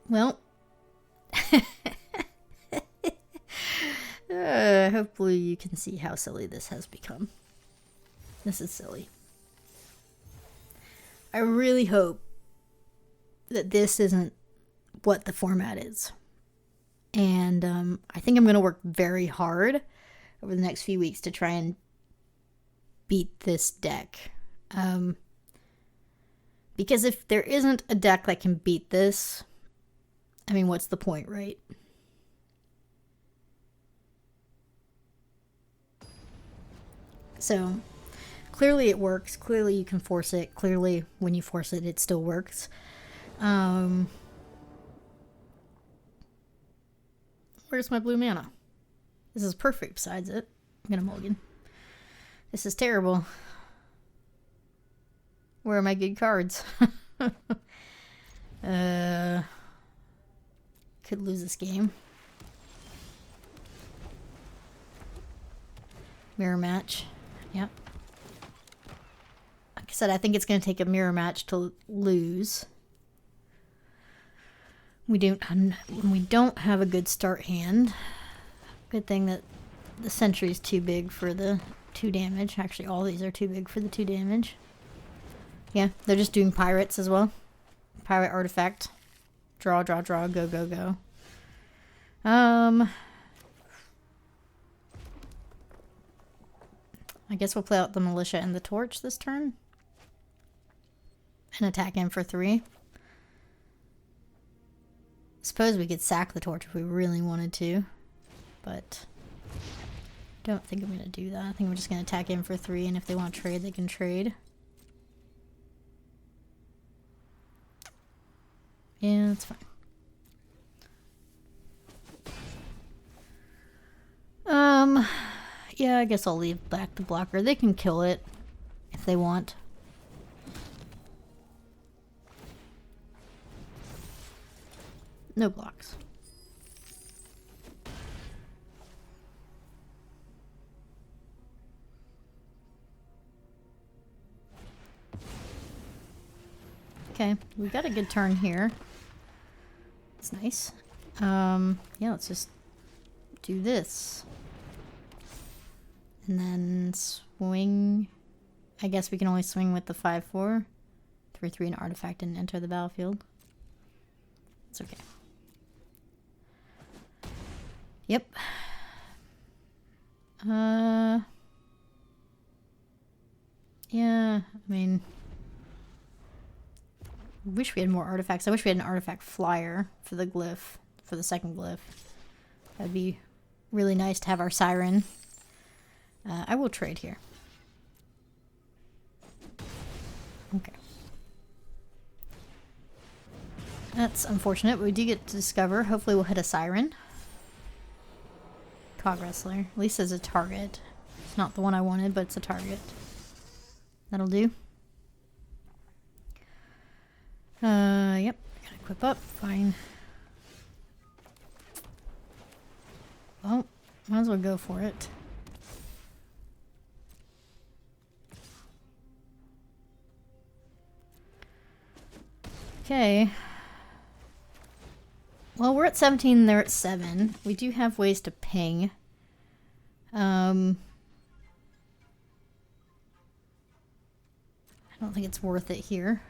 Well. Hopefully you can see how silly this has become. This is silly. I really hope that this isn't what the format is. And I think I'm going to work very hard over the next few weeks to try and beat this deck. Because if there isn't a deck that can beat this, I mean, what's the point, right? So, clearly it works. Clearly you can force it. Clearly when you force it, it still works. Where's my blue mana? This is perfect besides it. I'm gonna mulligan. This is terrible. Where are my good cards? Could lose this game. Mirror match. Yep. Like I said, I think it's going to take a mirror match to lose. When we don't have a good start hand. Good thing that the sentry's too big for the 2 damage. Actually, all these are too big for the 2 damage. Yeah, they're just doing pirates as well. Pirate artifact. Draw, draw, draw. Go, go, go. I guess we'll play out the militia and the torch this turn. And attack him for 3. Suppose we could sack the torch if we really wanted to. But don't think I'm going to do that. I think we're just going to attack him for 3, and if they want to trade, they can trade. Yeah, that's fine. Yeah, I guess I'll leave back the blocker. They can kill it if they want. No blocks. Okay, we got a good turn here. It's nice. Yeah, let's just do this. And then swing. I guess we can only swing with the 5/4. 3/3 an artifact and enter the battlefield. It's okay. Yep. Yeah, I mean, I wish we had more artifacts. I wish we had an artifact flyer for the glyph, for the second glyph. That'd be really nice to have our siren. I will trade here. Okay. That's unfortunate, but we do get to discover. Hopefully we'll hit a siren. Cog Wrestler. At least as a target. It's not the one I wanted, but it's a target. That'll do. Yep. Gotta equip up. Fine. Well, might as well go for it. Okay. Well, we're at 17, they're at 7. We do have ways to ping. I don't think it's worth it here.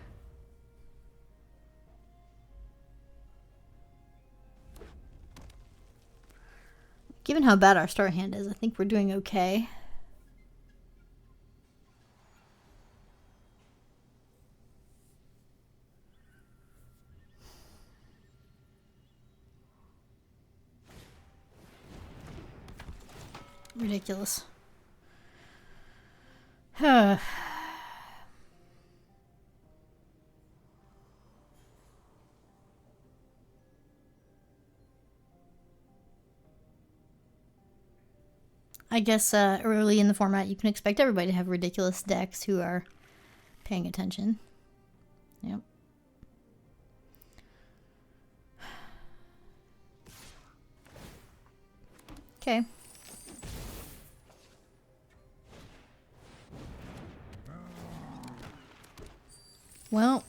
Given how bad our start hand is, I think we're doing okay. Ridiculous. I guess early in the format, you can expect everybody to have ridiculous decks who are paying attention. Yep. Okay. Well,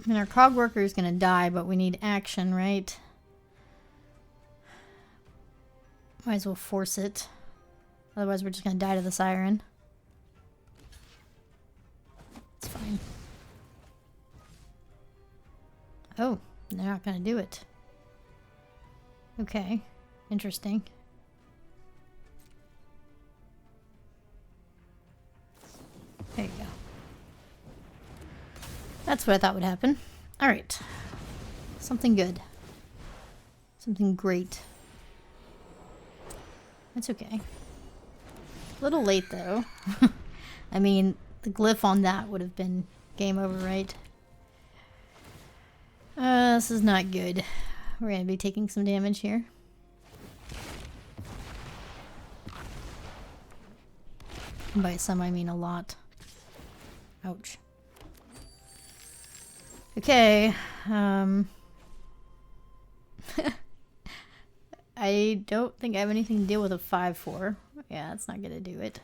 I mean, our cog worker is going to die, but we need action, right? Might as well force it. Otherwise, we're just going to die to the siren. It's fine. Oh, they're not going to do it. Okay. Interesting. There you go. That's what I thought would happen. Alright. Something good. Something great. That's okay. A little late, though. I mean, the glyph on that would have been game over, right? This is not good. We're going to be taking some damage here. And by some, I mean a lot. Ouch. Okay. I don't think I have anything to deal with a 5-4. Yeah, that's not gonna do it.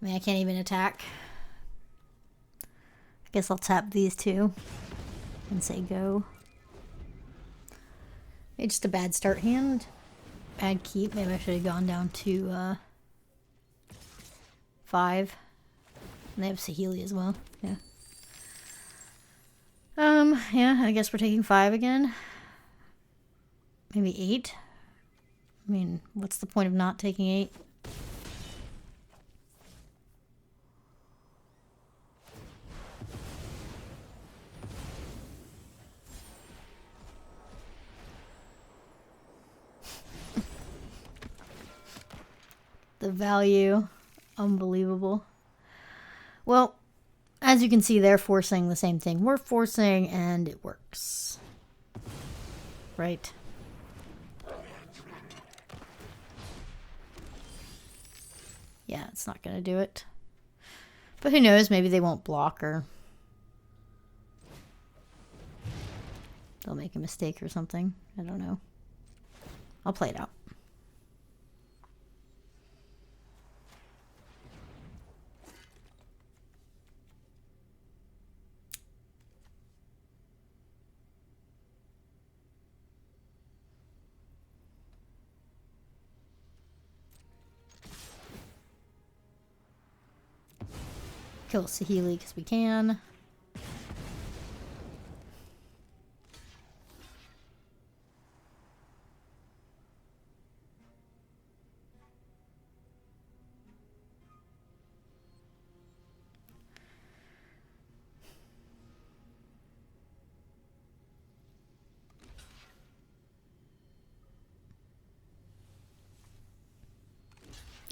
I mean, I can't even attack. I guess I'll tap these two and say go. It's just a bad start hand. Bad keep. Maybe I should have gone down to 5. And they have Saheeli as well. Yeah. Yeah, I guess we're taking 5 again. Maybe 8. I mean, what's the point of not taking 8? The value. Unbelievable. Well, as you can see, they're forcing the same thing we're forcing, and it works. Right? Yeah, it's not going to do it. But who knows? Maybe they won't block, or they'll make a mistake or something. I don't know. I'll play it out. Kill Saheeli because we can.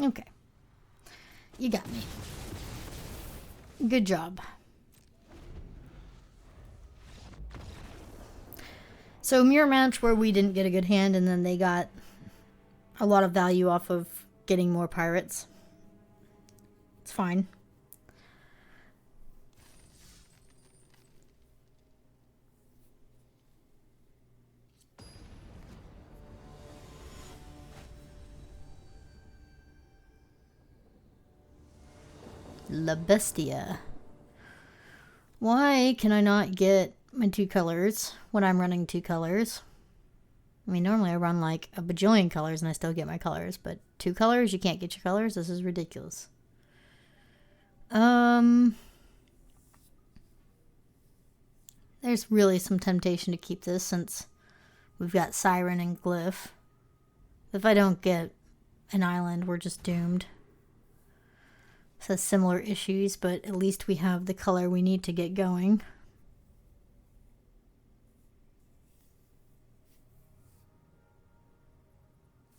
Okay. You got me. Good job. So mirror match where we didn't get a good hand and then they got a lot of value off of getting more pirates. It's fine. La Bestia. Why can I not get my 2 colors when I'm running 2 colors? I mean, normally I run like a bajillion colors and I still get my colors, but 2 colors, you can't get your colors? This is ridiculous. There's really some temptation to keep this since we've got Siren and Glyph. If I don't get an island, we're just doomed. So similar issues, but at least we have the color we need to get going.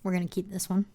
We're going to keep this one.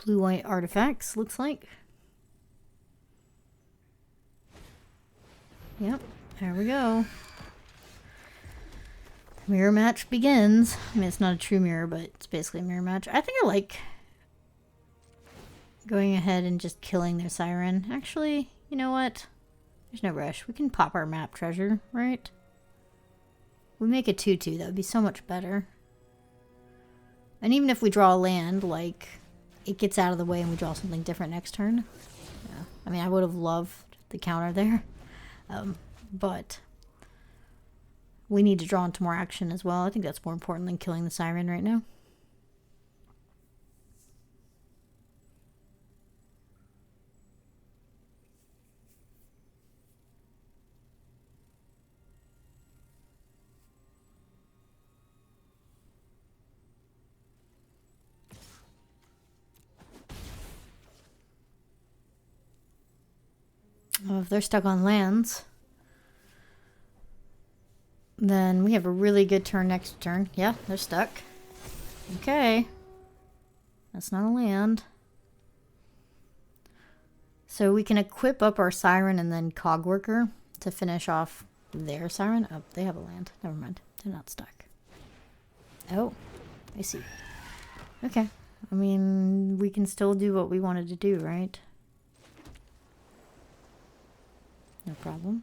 blue-white artifacts, looks like. Yep, there we go. Mirror match begins. I mean, it's not a true mirror, but it's basically a mirror match. I think I like going ahead and just killing their siren. Actually, you know what? There's no rush. We can pop our map treasure, right? We make a 2-2. That would be so much better. And even if we draw a land, like, it gets out of the way and we draw something different next turn. Yeah. I mean, I would have loved the counter there. But we need to draw into more action as well. I think that's more important than killing the siren right now. Well, if they're stuck on lands, then we have a really good turn next turn. Yeah, they're stuck. Okay. That's not a land. So we can equip up our siren and then cogworker to finish off their siren. Oh, they have a land. Never mind. They're not stuck. Oh, I see. Okay. I mean, we can still do what we wanted to do, right? No problem.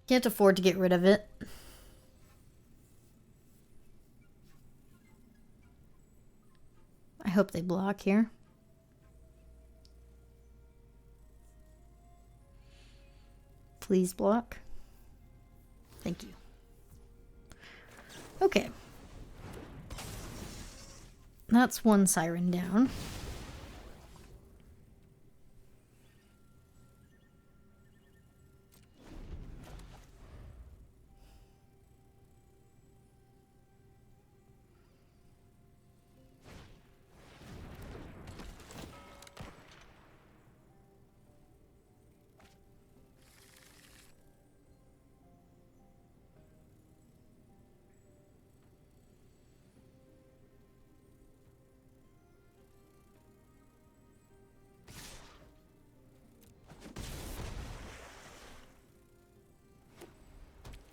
Can't afford to get rid of it. I hope they block here. Please block. Thank you. Okay. That's one siren down.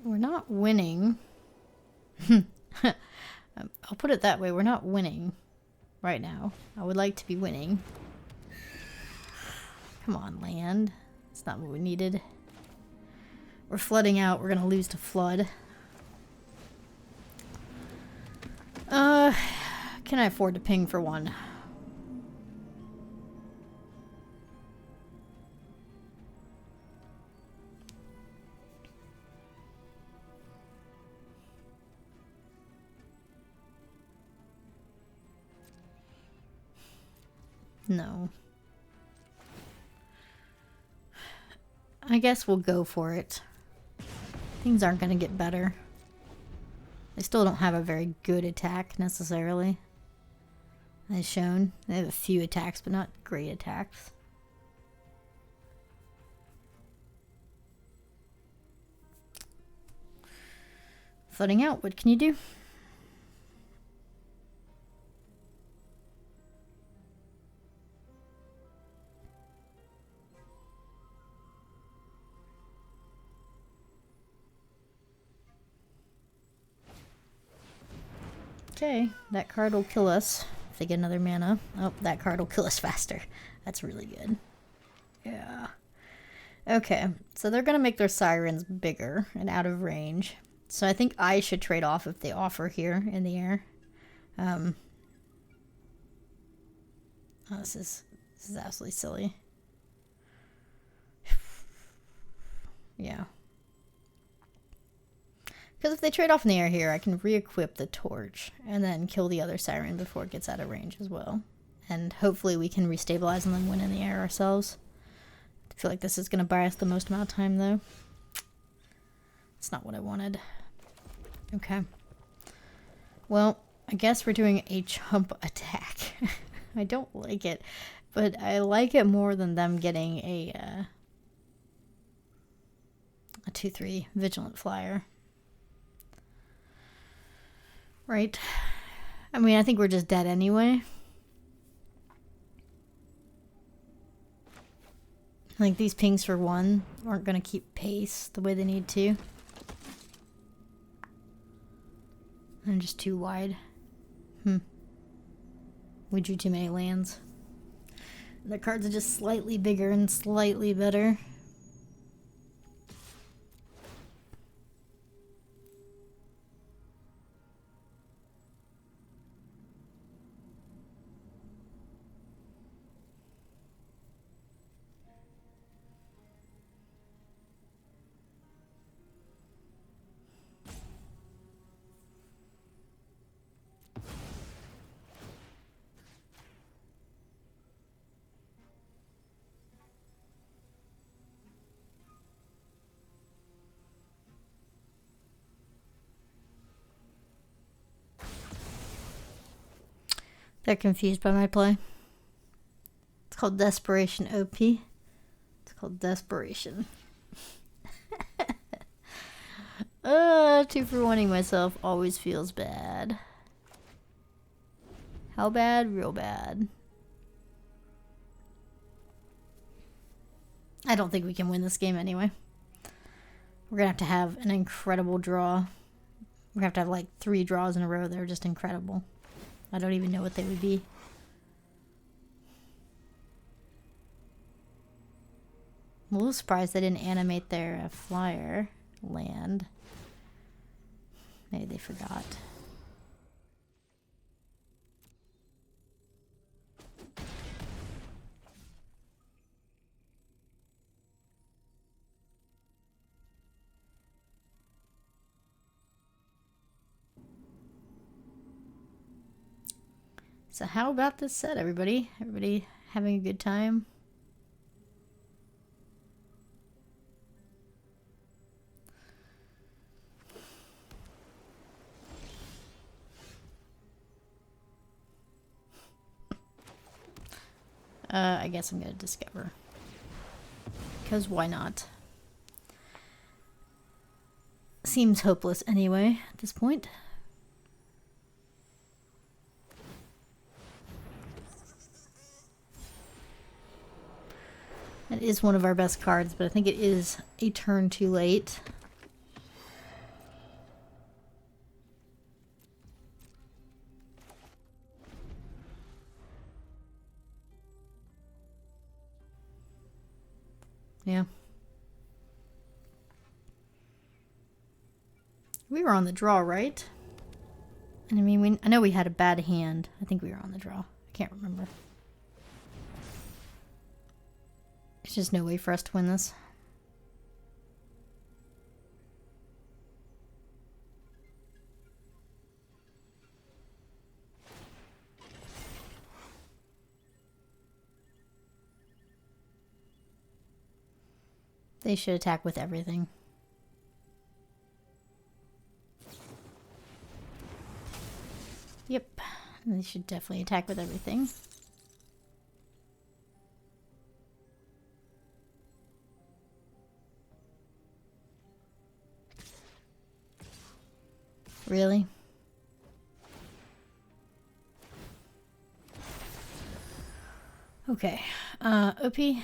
We're not winning. I'll put it that way. We're not winning right now. I would like to be winning. Come on, land. It's not what we needed. We're flooding out. We're going to lose to flood. Can I afford to ping for one? No. I guess we'll go for it. Things aren't going to get better. They still don't have a very good attack, necessarily. As shown. They have a few attacks, but not great attacks. Flooding out, what can you do? Okay, that card will kill us if they get another mana. Oh, that card will kill us faster. That's really good. Yeah. Okay, so they're going to make their sirens bigger and out of range. So I think I should trade off if they offer here in the air. Oh, this is absolutely silly. Yeah. Because if they trade off in the air here, I can re-equip the torch and then kill the other siren before it gets out of range as well. And hopefully we can restabilize and then win in the air ourselves. I feel like this is going to buy us the most amount of time, though. It's not what I wanted. Okay. Well, I guess we're doing a chump attack. I don't like it. But I like it more than them getting a 2/3 Vigilant Flyer. Right? I mean, I think we're just dead anyway. Like, these pings for 1 aren't going to keep pace the way they need to. I'm just too wide. We drew too many lands. The cards are just slightly bigger and slightly better. They're confused by my play. It's called Desperation OP. It's called Desperation. 2 for 1-ing myself always feels bad. How bad? Real bad. I don't think we can win this game anyway. We're going to have an incredible draw. We're going to have like 3 draws in a row that are just incredible. I don't even know what they would be. I'm a little surprised they didn't animate their flyer land. Maybe they forgot. So how about this set, everybody? Everybody having a good time? I guess I'm going to discover. Because why not? Seems hopeless anyway at this point. It is one of our best cards, but I think it is a turn too late. Yeah. We were on the draw, right? And I mean, I know we had a bad hand. I think we were on the draw. I can't remember. There's just no way for us to win this. They should attack with everything. Yep. They should definitely attack with everything. Really? Okay. OP. You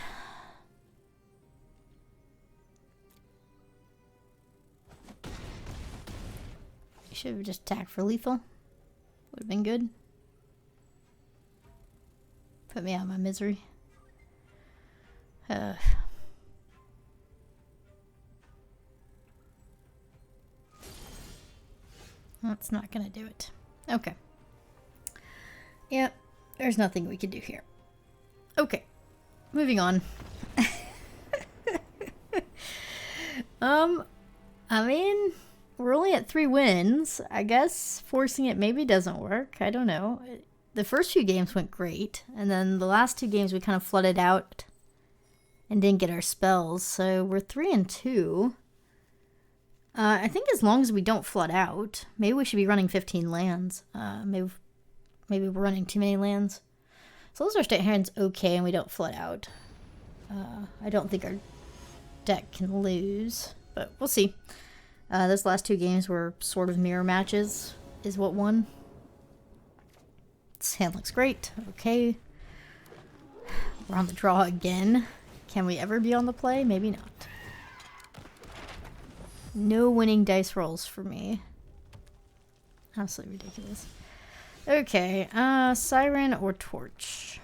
should have just attacked for lethal. Would have been good. Put me out of my misery. That's not gonna do it. Okay. Yep. There's nothing we can do here. Okay. Moving on. I mean, we're only at 3 wins. I guess forcing it maybe doesn't work. I don't know. The first few games went great, and then the last 2 games we kind of flooded out and didn't get our spells. So we're 3-2. I think as long as we don't flood out, maybe we should be running 15 lands. Maybe we're running too many lands. So those are state hands okay, and we don't flood out. I don't think our deck can lose, but we'll see. Those last two games were sort of mirror matches, is what won. This hand looks great. Okay. We're on the draw again. Can we ever be on the play? Maybe not. No winning dice rolls for me. Absolutely ridiculous. Okay, Siren or Torch?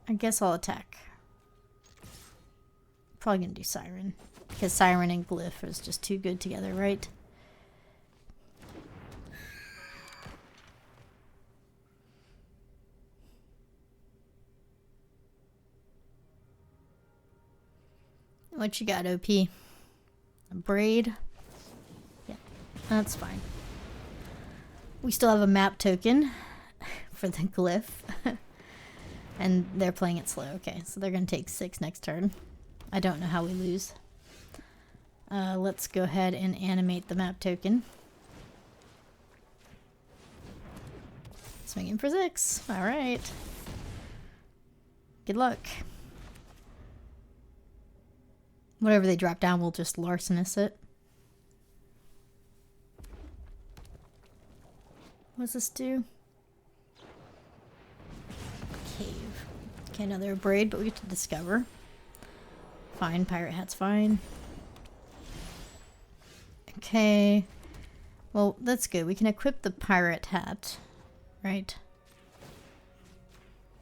I guess I'll attack. Probably gonna do Siren, because Siren and Glyph is just too good together, right? What you got, OP? A braid? Yeah, that's fine. We still have a map token for the Glyph. And they're playing it slow. Okay, so they're going to take 6 next turn. I don't know how we lose. Let's go ahead and animate the map token. Swinging for 6. Alright. Good luck. Whatever they drop down, we'll just larcenous it. What does this do? Cave. Okay, another braid, but we get to discover. Fine, pirate hat's fine. Okay. Well, that's good. We can equip the pirate hat, right?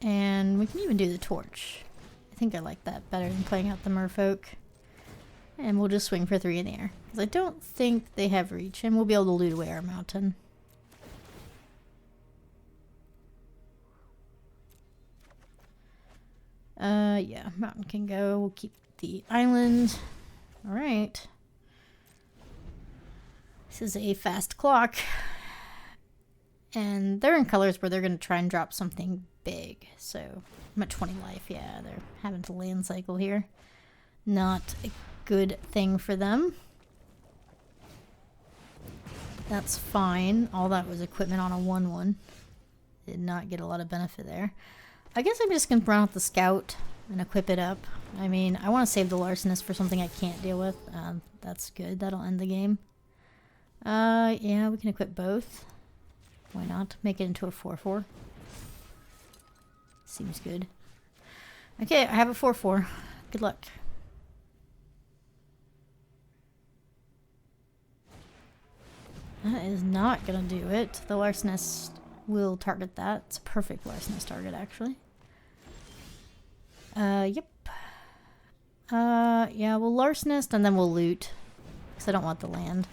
And we can even do the torch. I think I like that better than playing out the merfolk. And we'll just swing for 3 in the air. Because I don't think they have reach, and we'll be able to loot away our mountain. Yeah, mountain can go. We'll keep the island. Alright. This is a fast clock. And they're in colors where they're going to try and drop something big. So, I'm at 20 life. Yeah, they're having to land cycle here. Not a good thing for them. That's fine. All that was equipment on a 1/1. Did not get a lot of benefit there. I guess I'm just going to run out the scout and equip it up. I mean, I want to save the larcenous for something I can't deal with. That's good. That'll end the game. Yeah, we can equip both. Why not? Make it into a 4/4. Seems good. Okay, I have a 4/4. Good luck. That is not going to do it. The larcenous will target that. It's a perfect larcenous target, actually. Yep. Yeah, we'll larcenous and then we'll loot. Because I don't want the land.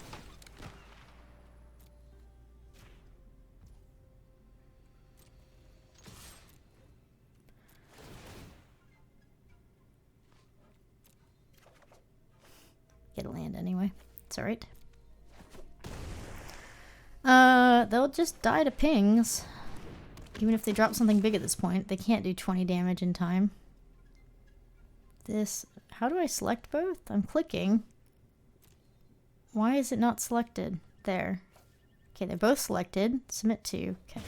Get a land anyway. It's alright. They'll just die to pings. Even if they drop something big at this point. They can't do 20 damage in time. This... How do I select both? I'm clicking. Why is it not selected? There. Okay, they're both selected. Submit to. Okay.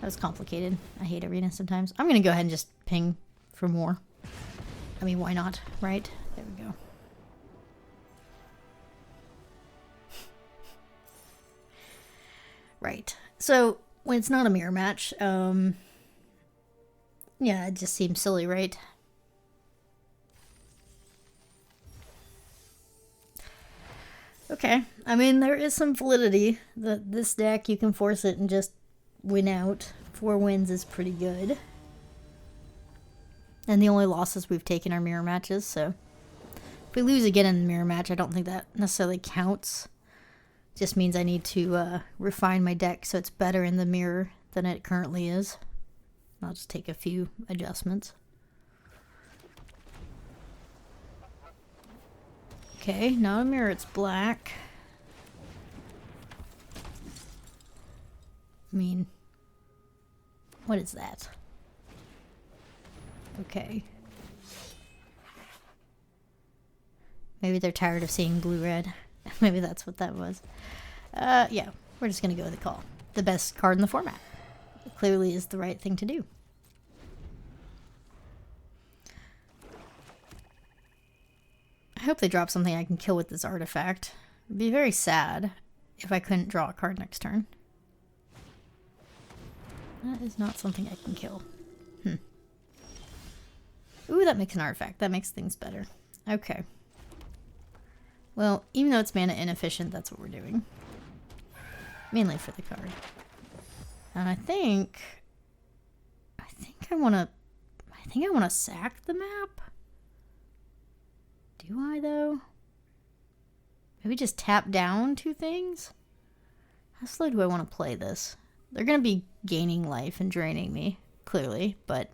That was complicated. I hate arena sometimes. I'm gonna go ahead and just ping for more. I mean, why not, right? There we go. Right. So, when it's not a mirror match, yeah, it just seems silly, right? Okay. I mean, there is some validity. This deck, you can force it and just win out. 4 wins is pretty good. And the only losses we've taken are mirror matches, so... If we lose again in the mirror match, I don't think that necessarily counts. Just means I need to refine my deck so it's better in the mirror than it currently is. I'll just take a few adjustments. Okay, not a mirror, it's black. I mean, what is that? Okay. Maybe they're tired of seeing blue-red. Maybe that's what that was. Yeah, we're just going to go with the call. The best card in the format. It clearly is the right thing to do. hope they drop something I can kill with this artifact. It'd be very sad if I couldn't draw a card next turn. That is not something I can kill. Ooh, that makes an artifact. That makes things better. Okay. Well, even though it's mana inefficient, that's what we're doing. Mainly for the card. And I think I wanna sack the map. Do I though? Maybe just tap down 2 things? How slow do I want to play this? They're gonna be gaining life and draining me, clearly, but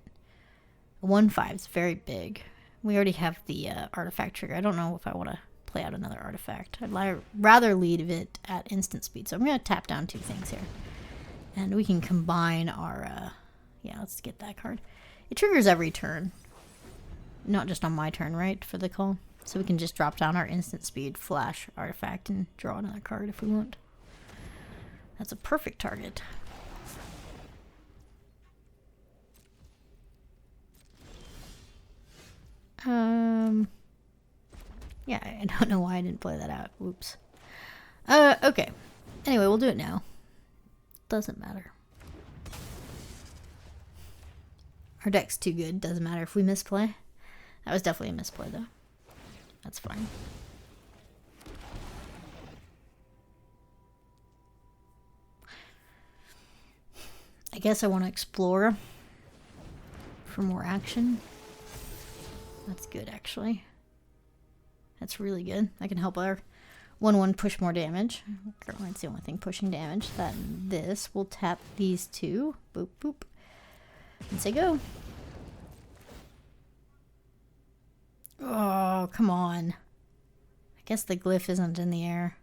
1/5 is very big. We already have the artifact trigger. I don't know if I want to play out another artifact. I'd rather leave it at instant speed. So I'm going to tap down 2 things here. And we can combine our... yeah, let's get that card. It triggers every turn. Not just on my turn, right? For the call. So we can just drop down our instant speed flash artifact and draw another card if we want. That's a perfect target. Yeah, I don't know why I didn't play that out. Whoops. Okay. Anyway, we'll do it now. Doesn't matter. Our deck's too good. Doesn't matter if we misplay. That was definitely a misplay, though. That's fine. I guess I want to explore for more action. That's good, actually. That's really good. I can help our 1/1 push more damage. Currently, it's the only thing pushing damage. That and this will tap these 2. Boop, boop. And say go. Oh, come on. I guess the glyph isn't in the air.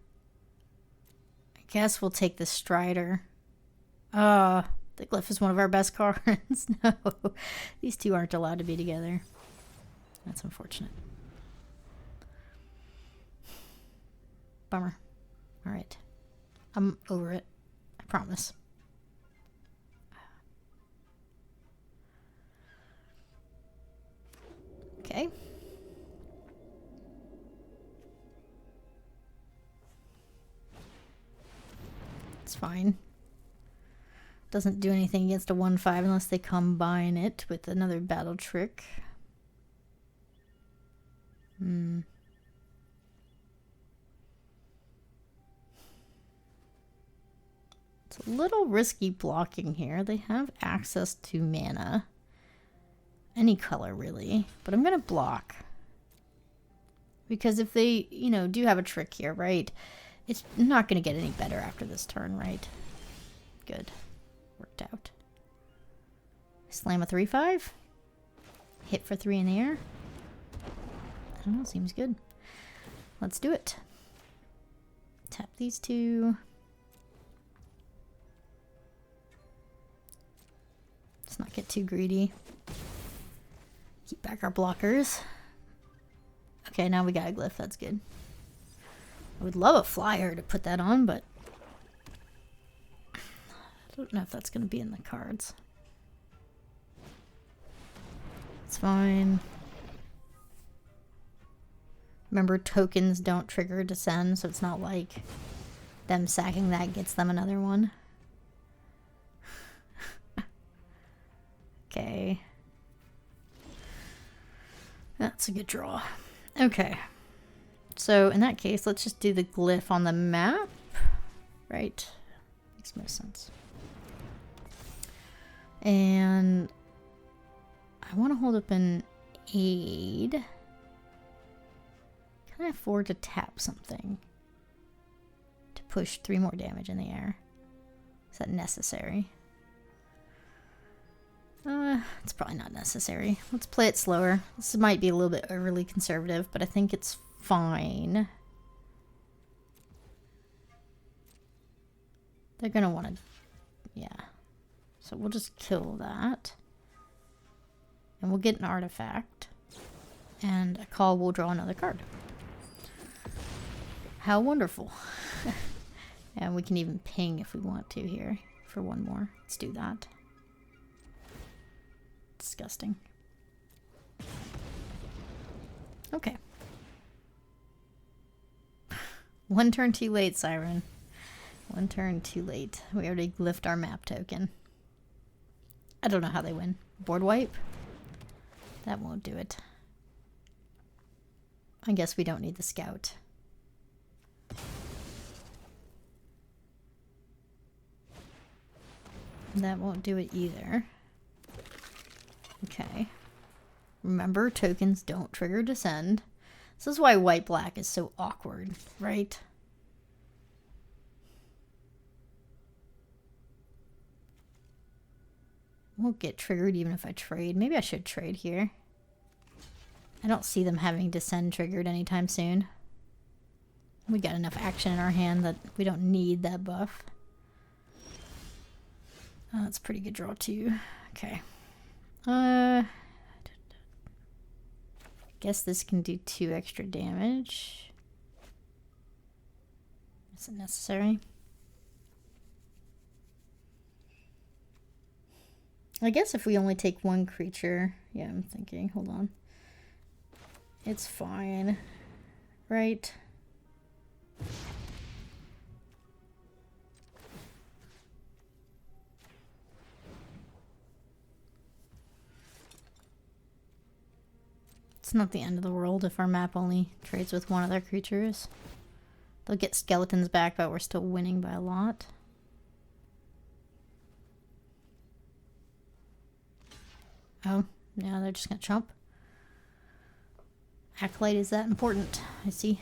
I guess we'll take the Strider. The glyph is one of our best cards. No, these 2 aren't allowed to be together. That's unfortunate. Bummer. Alright. I'm over it. I promise. Okay. It's fine. Doesn't do anything against a 1/5 unless they combine it with another battle trick. It's a little risky blocking here. They have access to mana. Any color, really. But I'm going to block. Because if they, you know, do have a trick here, right? It's not going to get any better after this turn, right? Good. Worked out. Slam a 3/5. Hit for 3 in the air. I don't know, seems good. Let's do it. Tap these 2. Let's not get too greedy. Keep back our blockers. Okay, now we got a glyph. That's good. I would love a flyer to put that on, but I don't know if that's going to be in the cards. It's fine. Remember, tokens don't trigger descend, so it's not like them sacking that gets them another one. Okay. That's a good draw. Okay. So in that case, let's just do the glyph on the map. Right? Makes most sense. And I want to hold up an aid. Can I afford to tap something to push 3 more damage in the air? Is that necessary? It's probably not necessary. Let's play it slower. This might be a little bit overly conservative, but I think it's fine. They're gonna want to... yeah. So we'll just kill that. And we'll get an artifact. And a call will draw another card. How wonderful. And we can even ping if we want to here for 1 more. Let's do that. Disgusting. Okay. One turn too late, Siren. One turn too late. We already glyphed our map token. I don't know how they win. Board wipe? That won't do it. I guess we don't need the scout. That won't do it either. Okay. Remember, tokens don't trigger descend. This is why white-black is so awkward, right? Won't get triggered even if I trade. Maybe I should trade here. I don't see them having descend triggered anytime soon. We got enough action in our hand that we don't need that buff. That's a pretty good draw too. Okay. Guess this can do 2 extra damage. Is it necessary? I guess if we only take 1 creature, yeah, I'm thinking, hold on. It's fine, right? It's not the end of the world if our map only trades with 1 of their creatures. They'll get skeletons back, but we're still winning by a lot. Oh, yeah, they're just gonna chump. Acolyte is that important, I see.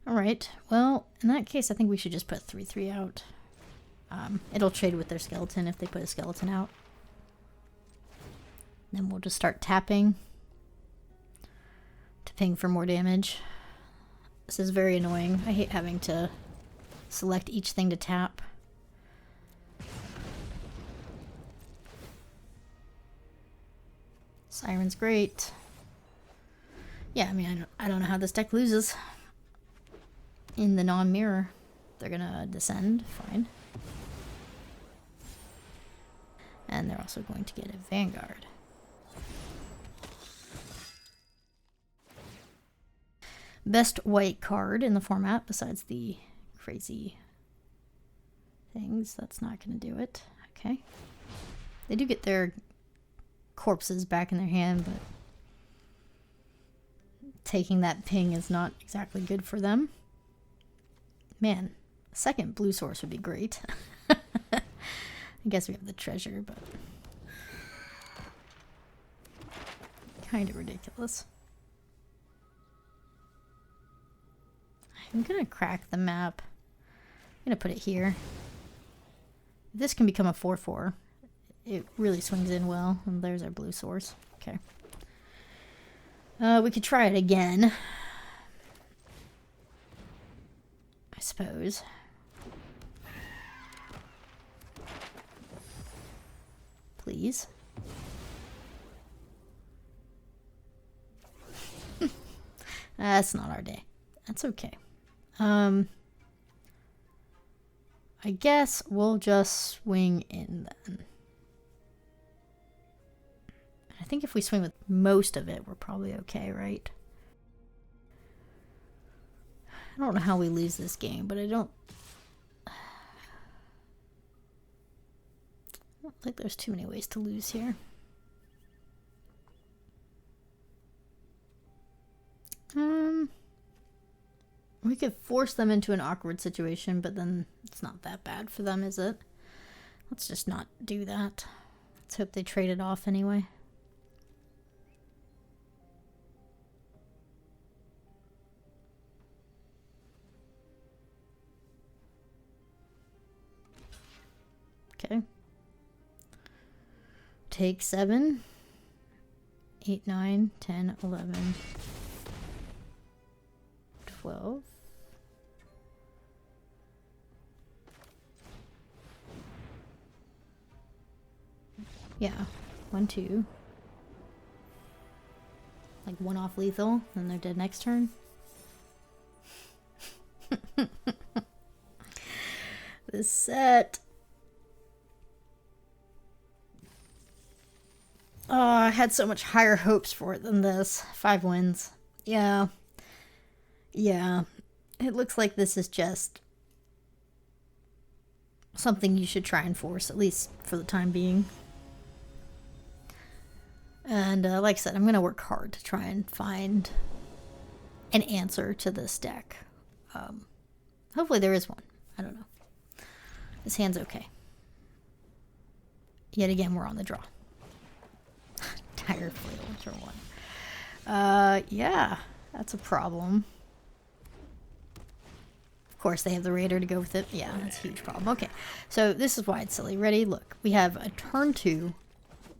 Alright, well, in that case, I think we should just put 3/3 out. It'll trade with their skeleton if they put a skeleton out. Then we'll just start tapping to ping for more damage. This is very annoying. I hate having to select each thing to tap. Siren's great. Yeah, I mean, I don't know how this deck loses. In the non-mirror, they're gonna descend, fine. And they're also going to get a Vanguard. Best white card in the format, besides the crazy things. That's not going to do it. Okay. They do get their corpses back in their hand, but taking that ping is not exactly good for them. Man, a second blue source would be great. I guess we have the treasure, but kind of ridiculous. I'm gonna crack the map. I'm gonna put it here. This can become a 4/4. It really swings in well. And there's our blue source. Okay. We could try it again, I suppose. Please. That's not our day. That's okay. I guess we'll just swing in then. I think if we swing with most of it, we're probably okay, right? I don't know how we lose this game, but I don't think there's too many ways to lose here. We could force them into an awkward situation, but then it's not that bad for them, is it? Let's just not do that. Let's hope they trade it off anyway. Okay. Take 7, 8, 9, 10, 11, 12. Yeah, 1, 2. Like 1 off lethal, then they're dead next turn. This set. Oh, I had so much higher hopes for it than this. 5 wins. Yeah. Yeah, it looks like this is just something you should try and force, at least for the time being. And like I said, I'm going to work hard to try and find an answer to this deck. Hopefully there is one. I don't know. This hand's okay. Yet again, we're on the draw. Tire flail for one. Yeah, that's a problem. Of course, they have the Raider to go with it. Yeah, that's a huge problem. Okay, so this is why it's silly. Ready? Look, we have a turn 2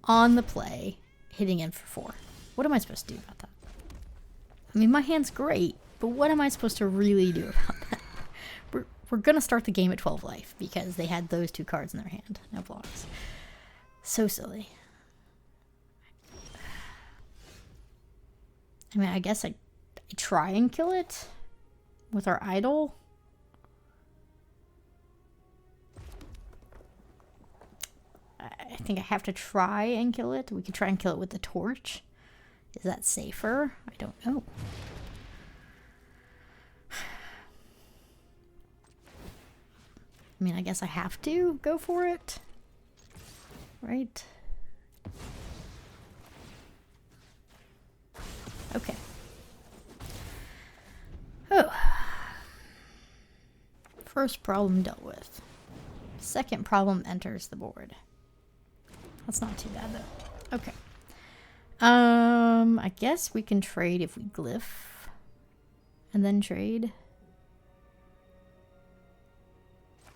on the play, hitting in for 4. What am I supposed to do about that? I mean, my hand's great, but what am I supposed to really do about that? We're going to start the game at 12 life because they had those 2 cards in their hand. No blocks. So silly. I mean, I guess I try and kill it with our idol. I think I have to try and kill it. We could try and kill it with the torch. Is that safer? I don't know. I mean, I guess I have to go for it. Right? Okay. Oh. First problem dealt with. Second problem enters the board. That's not too bad though. Okay. I guess we can trade if we glyph and then trade.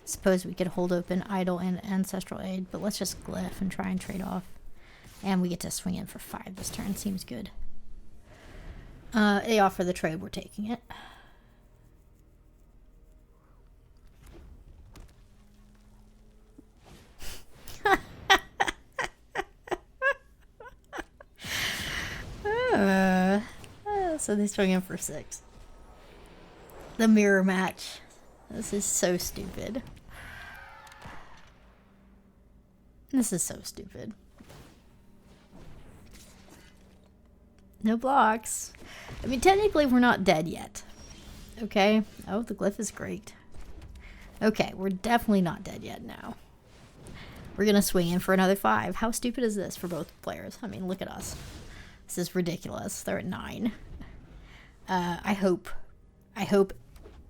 Suppose we could hold open idol and ancestral aid, but let's just glyph and try and trade off. And we get to swing in for 5 this turn. Seems good. They offer the trade, we're taking it. So they swing in for 6. The mirror match. This is so stupid. This is so stupid. No blocks. I mean, technically we're not dead yet. Okay. Oh, the glyph is great. Okay, we're definitely not dead yet now. We're going to swing in for another 5. How stupid is this for both players? I mean, look at us. This is ridiculous. They're at 9. I hope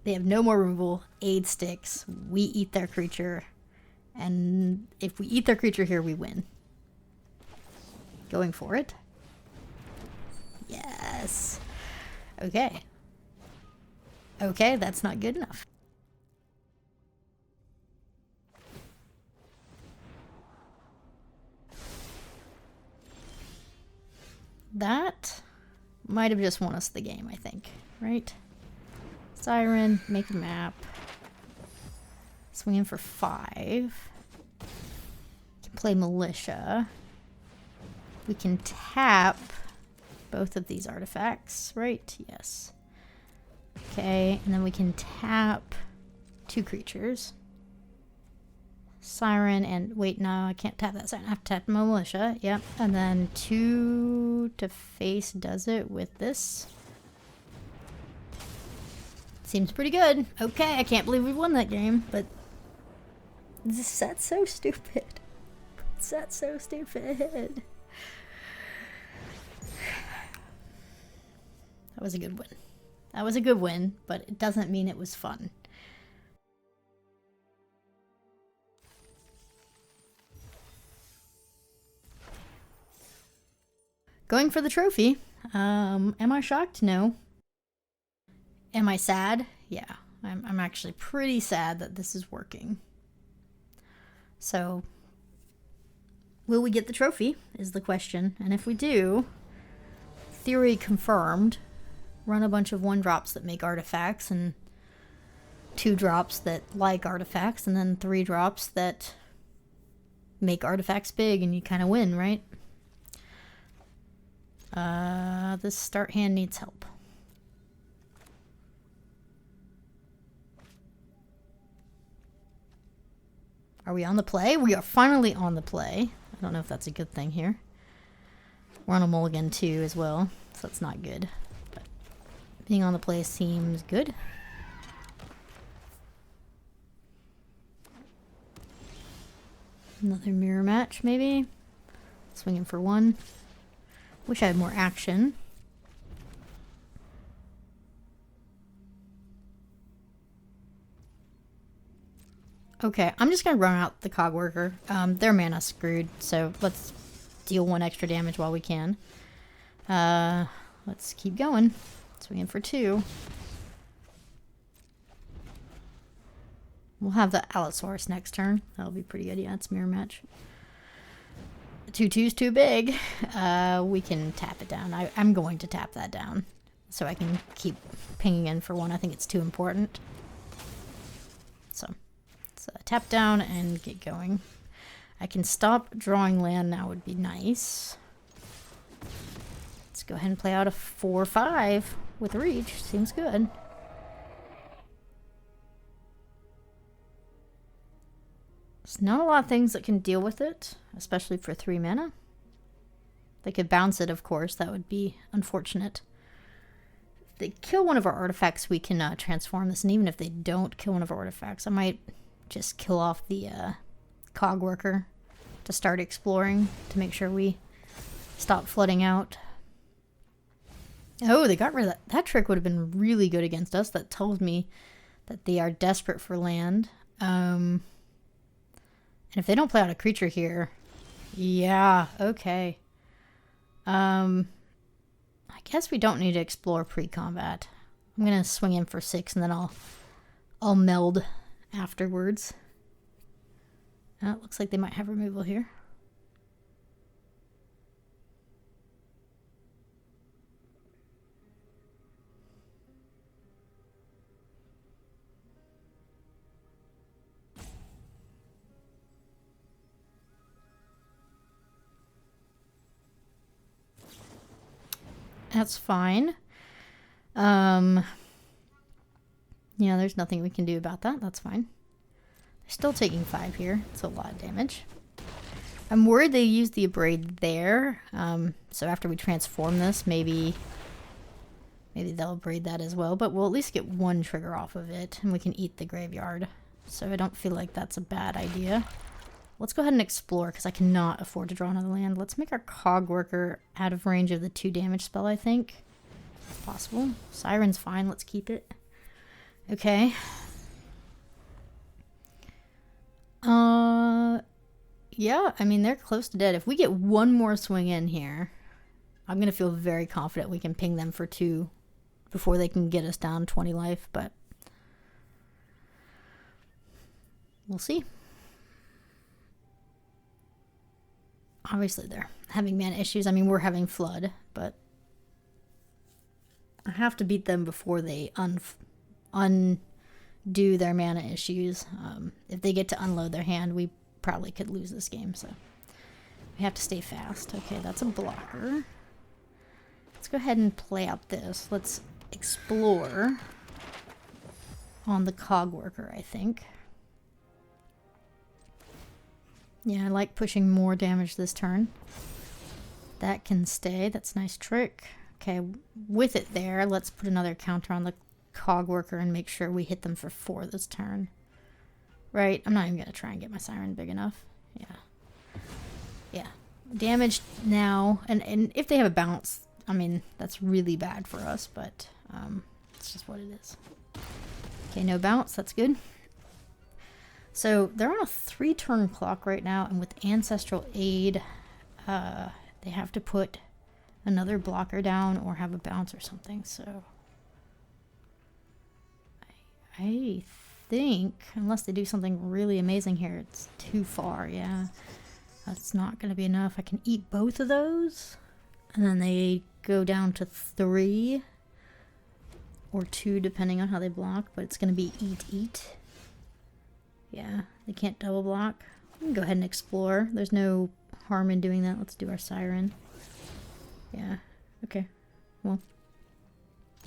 they have no more removal. Aid sticks. We eat their creature. And if we eat their creature here, we win. Going for it. Yes. Okay. Okay, that's not good enough. That might have just won us the game, I think. Right? Siren, make a map. Swing in for 5. Can play Militia. We can tap both of these artifacts, right? Yes. Okay, and then we can tap 2 creatures. Siren and... Wait, no, I can't tap that Siren. I have to tap Militia. Yep. And then 2 to face does it with this. Seems pretty good. Okay, I can't believe we won that game, but... This set's so stupid. This set's so stupid. That was a good win. That was a good win, but it doesn't mean it was fun. Going for the trophy. Am I shocked? No. Am I sad? Yeah. I'm actually pretty sad that this is working. So, will we get the trophy is the question. And if we do, theory confirmed, run a bunch of 1-drops that make artifacts and 2-drops that like artifacts and then 3-drops that make artifacts big and you kind of win, right? This start hand needs help. Are we on the play? We are finally on the play. I don't know if that's a good thing here. We're on a mulligan too as well, so that's not good. But Being on the play seems good. Another mirror match, maybe. Swinging for 1. Wish I had more action. Okay, I'm just gonna run out the cog worker. Their mana screwed, so let's deal 1 extra damage while we can. Let's keep going. Swinging for 2. We'll have the Allosaurus next turn. That'll be pretty good. Yeah, it's mirror match. 2/2's too big. We can tap it down. I'm going to tap that down so I can keep pinging in for 1. I think it's too important. So let's tap down and get going. I can stop drawing land now would be nice. Let's go ahead and play out a 4/5 with reach. Seems good. There's not a lot of things that can deal with it, especially for 3 mana. They could bounce it, of course. That would be unfortunate. If they kill one of our artifacts, we can transform this. And even if they don't kill one of our artifacts, I might just kill off the cog worker to start exploring to make sure we stop flooding out. Oh, they got rid of that. That trick would have been really good against us. That tells me that they are desperate for land. And if they don't play out a creature here, yeah, okay. I guess we don't need to explore pre-combat. I'm gonna swing in for 6 and then I'll meld afterwards. It looks like they might have removal here. That's fine. Yeah, there's nothing we can do about that. That's fine. They're still taking 5 here. It's a lot of damage. I'm worried they used the abrade there. So after we transform this, maybe they'll abrade that as well. But we'll at least get 1 trigger off of it, and we can eat the graveyard. So I don't feel like that's a bad idea. Let's go ahead and explore, because I cannot afford to draw another land. Let's make our cog worker out of range of the 2 damage spell, I think. If possible. Siren's fine. Let's keep it. Okay. Yeah, I mean, they're close to dead. If we get 1 more swing in here, I'm going to feel very confident we can ping them for 2 before they can get us down 20 life, but we'll see. Obviously, they're having mana issues. I mean, we're having flood, but I have to beat them before they undo their mana issues. If they get to unload their hand, we probably could lose this game, so we have to stay fast. Okay, that's a blocker. Let's go ahead and play out this. Let's explore on the cog worker, I think. Yeah, I like pushing more damage this turn. That can stay. That's a nice trick. Okay, with it there, let's put another counter on the cog worker and make sure we hit them for 4 this turn. Right, I'm not even going to try and get my siren big enough. Yeah. Yeah. Damage now. And if they have a bounce, I mean, that's really bad for us, but it's just what it is. Okay, no bounce. That's good. So they're on a 3-turn clock right now, and with Ancestral Aid, they have to put another blocker down or have a bounce or something. So I think, unless they do something really amazing here, it's too far. Yeah, that's not going to be enough. I can eat both of those, and then they go down to 3 or 2, depending on how they block, but it's going to be eat. Yeah, they can't double block. We can go ahead and explore. There's no harm in doing that. Let's do our siren. Yeah, okay. Well,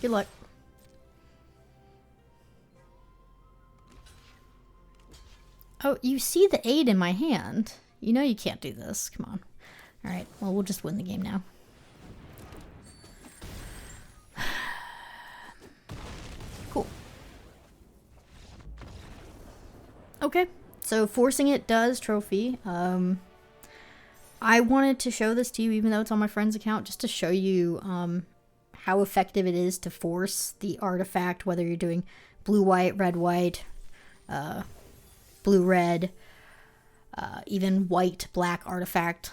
good luck. Oh, you see the 8 in my hand. You know you can't do this. Come on. Alright, well, we'll just win the game now. Okay, so forcing it does trophy. I wanted to show this to you even though it's on my friend's account, just to show you how effective it is to force the artifact, whether you're doing blue-white, red-white, blue-red, even white-black artifact.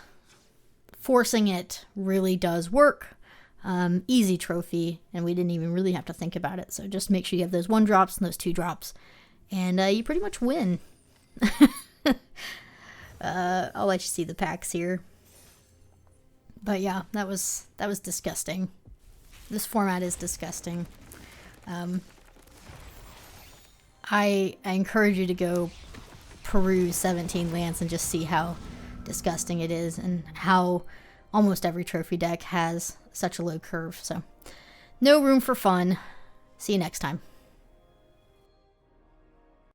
Forcing it really does work. Easy trophy, and we didn't even really have to think about it. So just make sure you have those 1 drops and those 2 drops, and you pretty much win. I'll let you see the packs here. But yeah, that was disgusting. This format is disgusting. I encourage you to go peruse 17 lands and just see how disgusting it is, and how almost every trophy deck has such a low curve. So no room for fun. See you next time.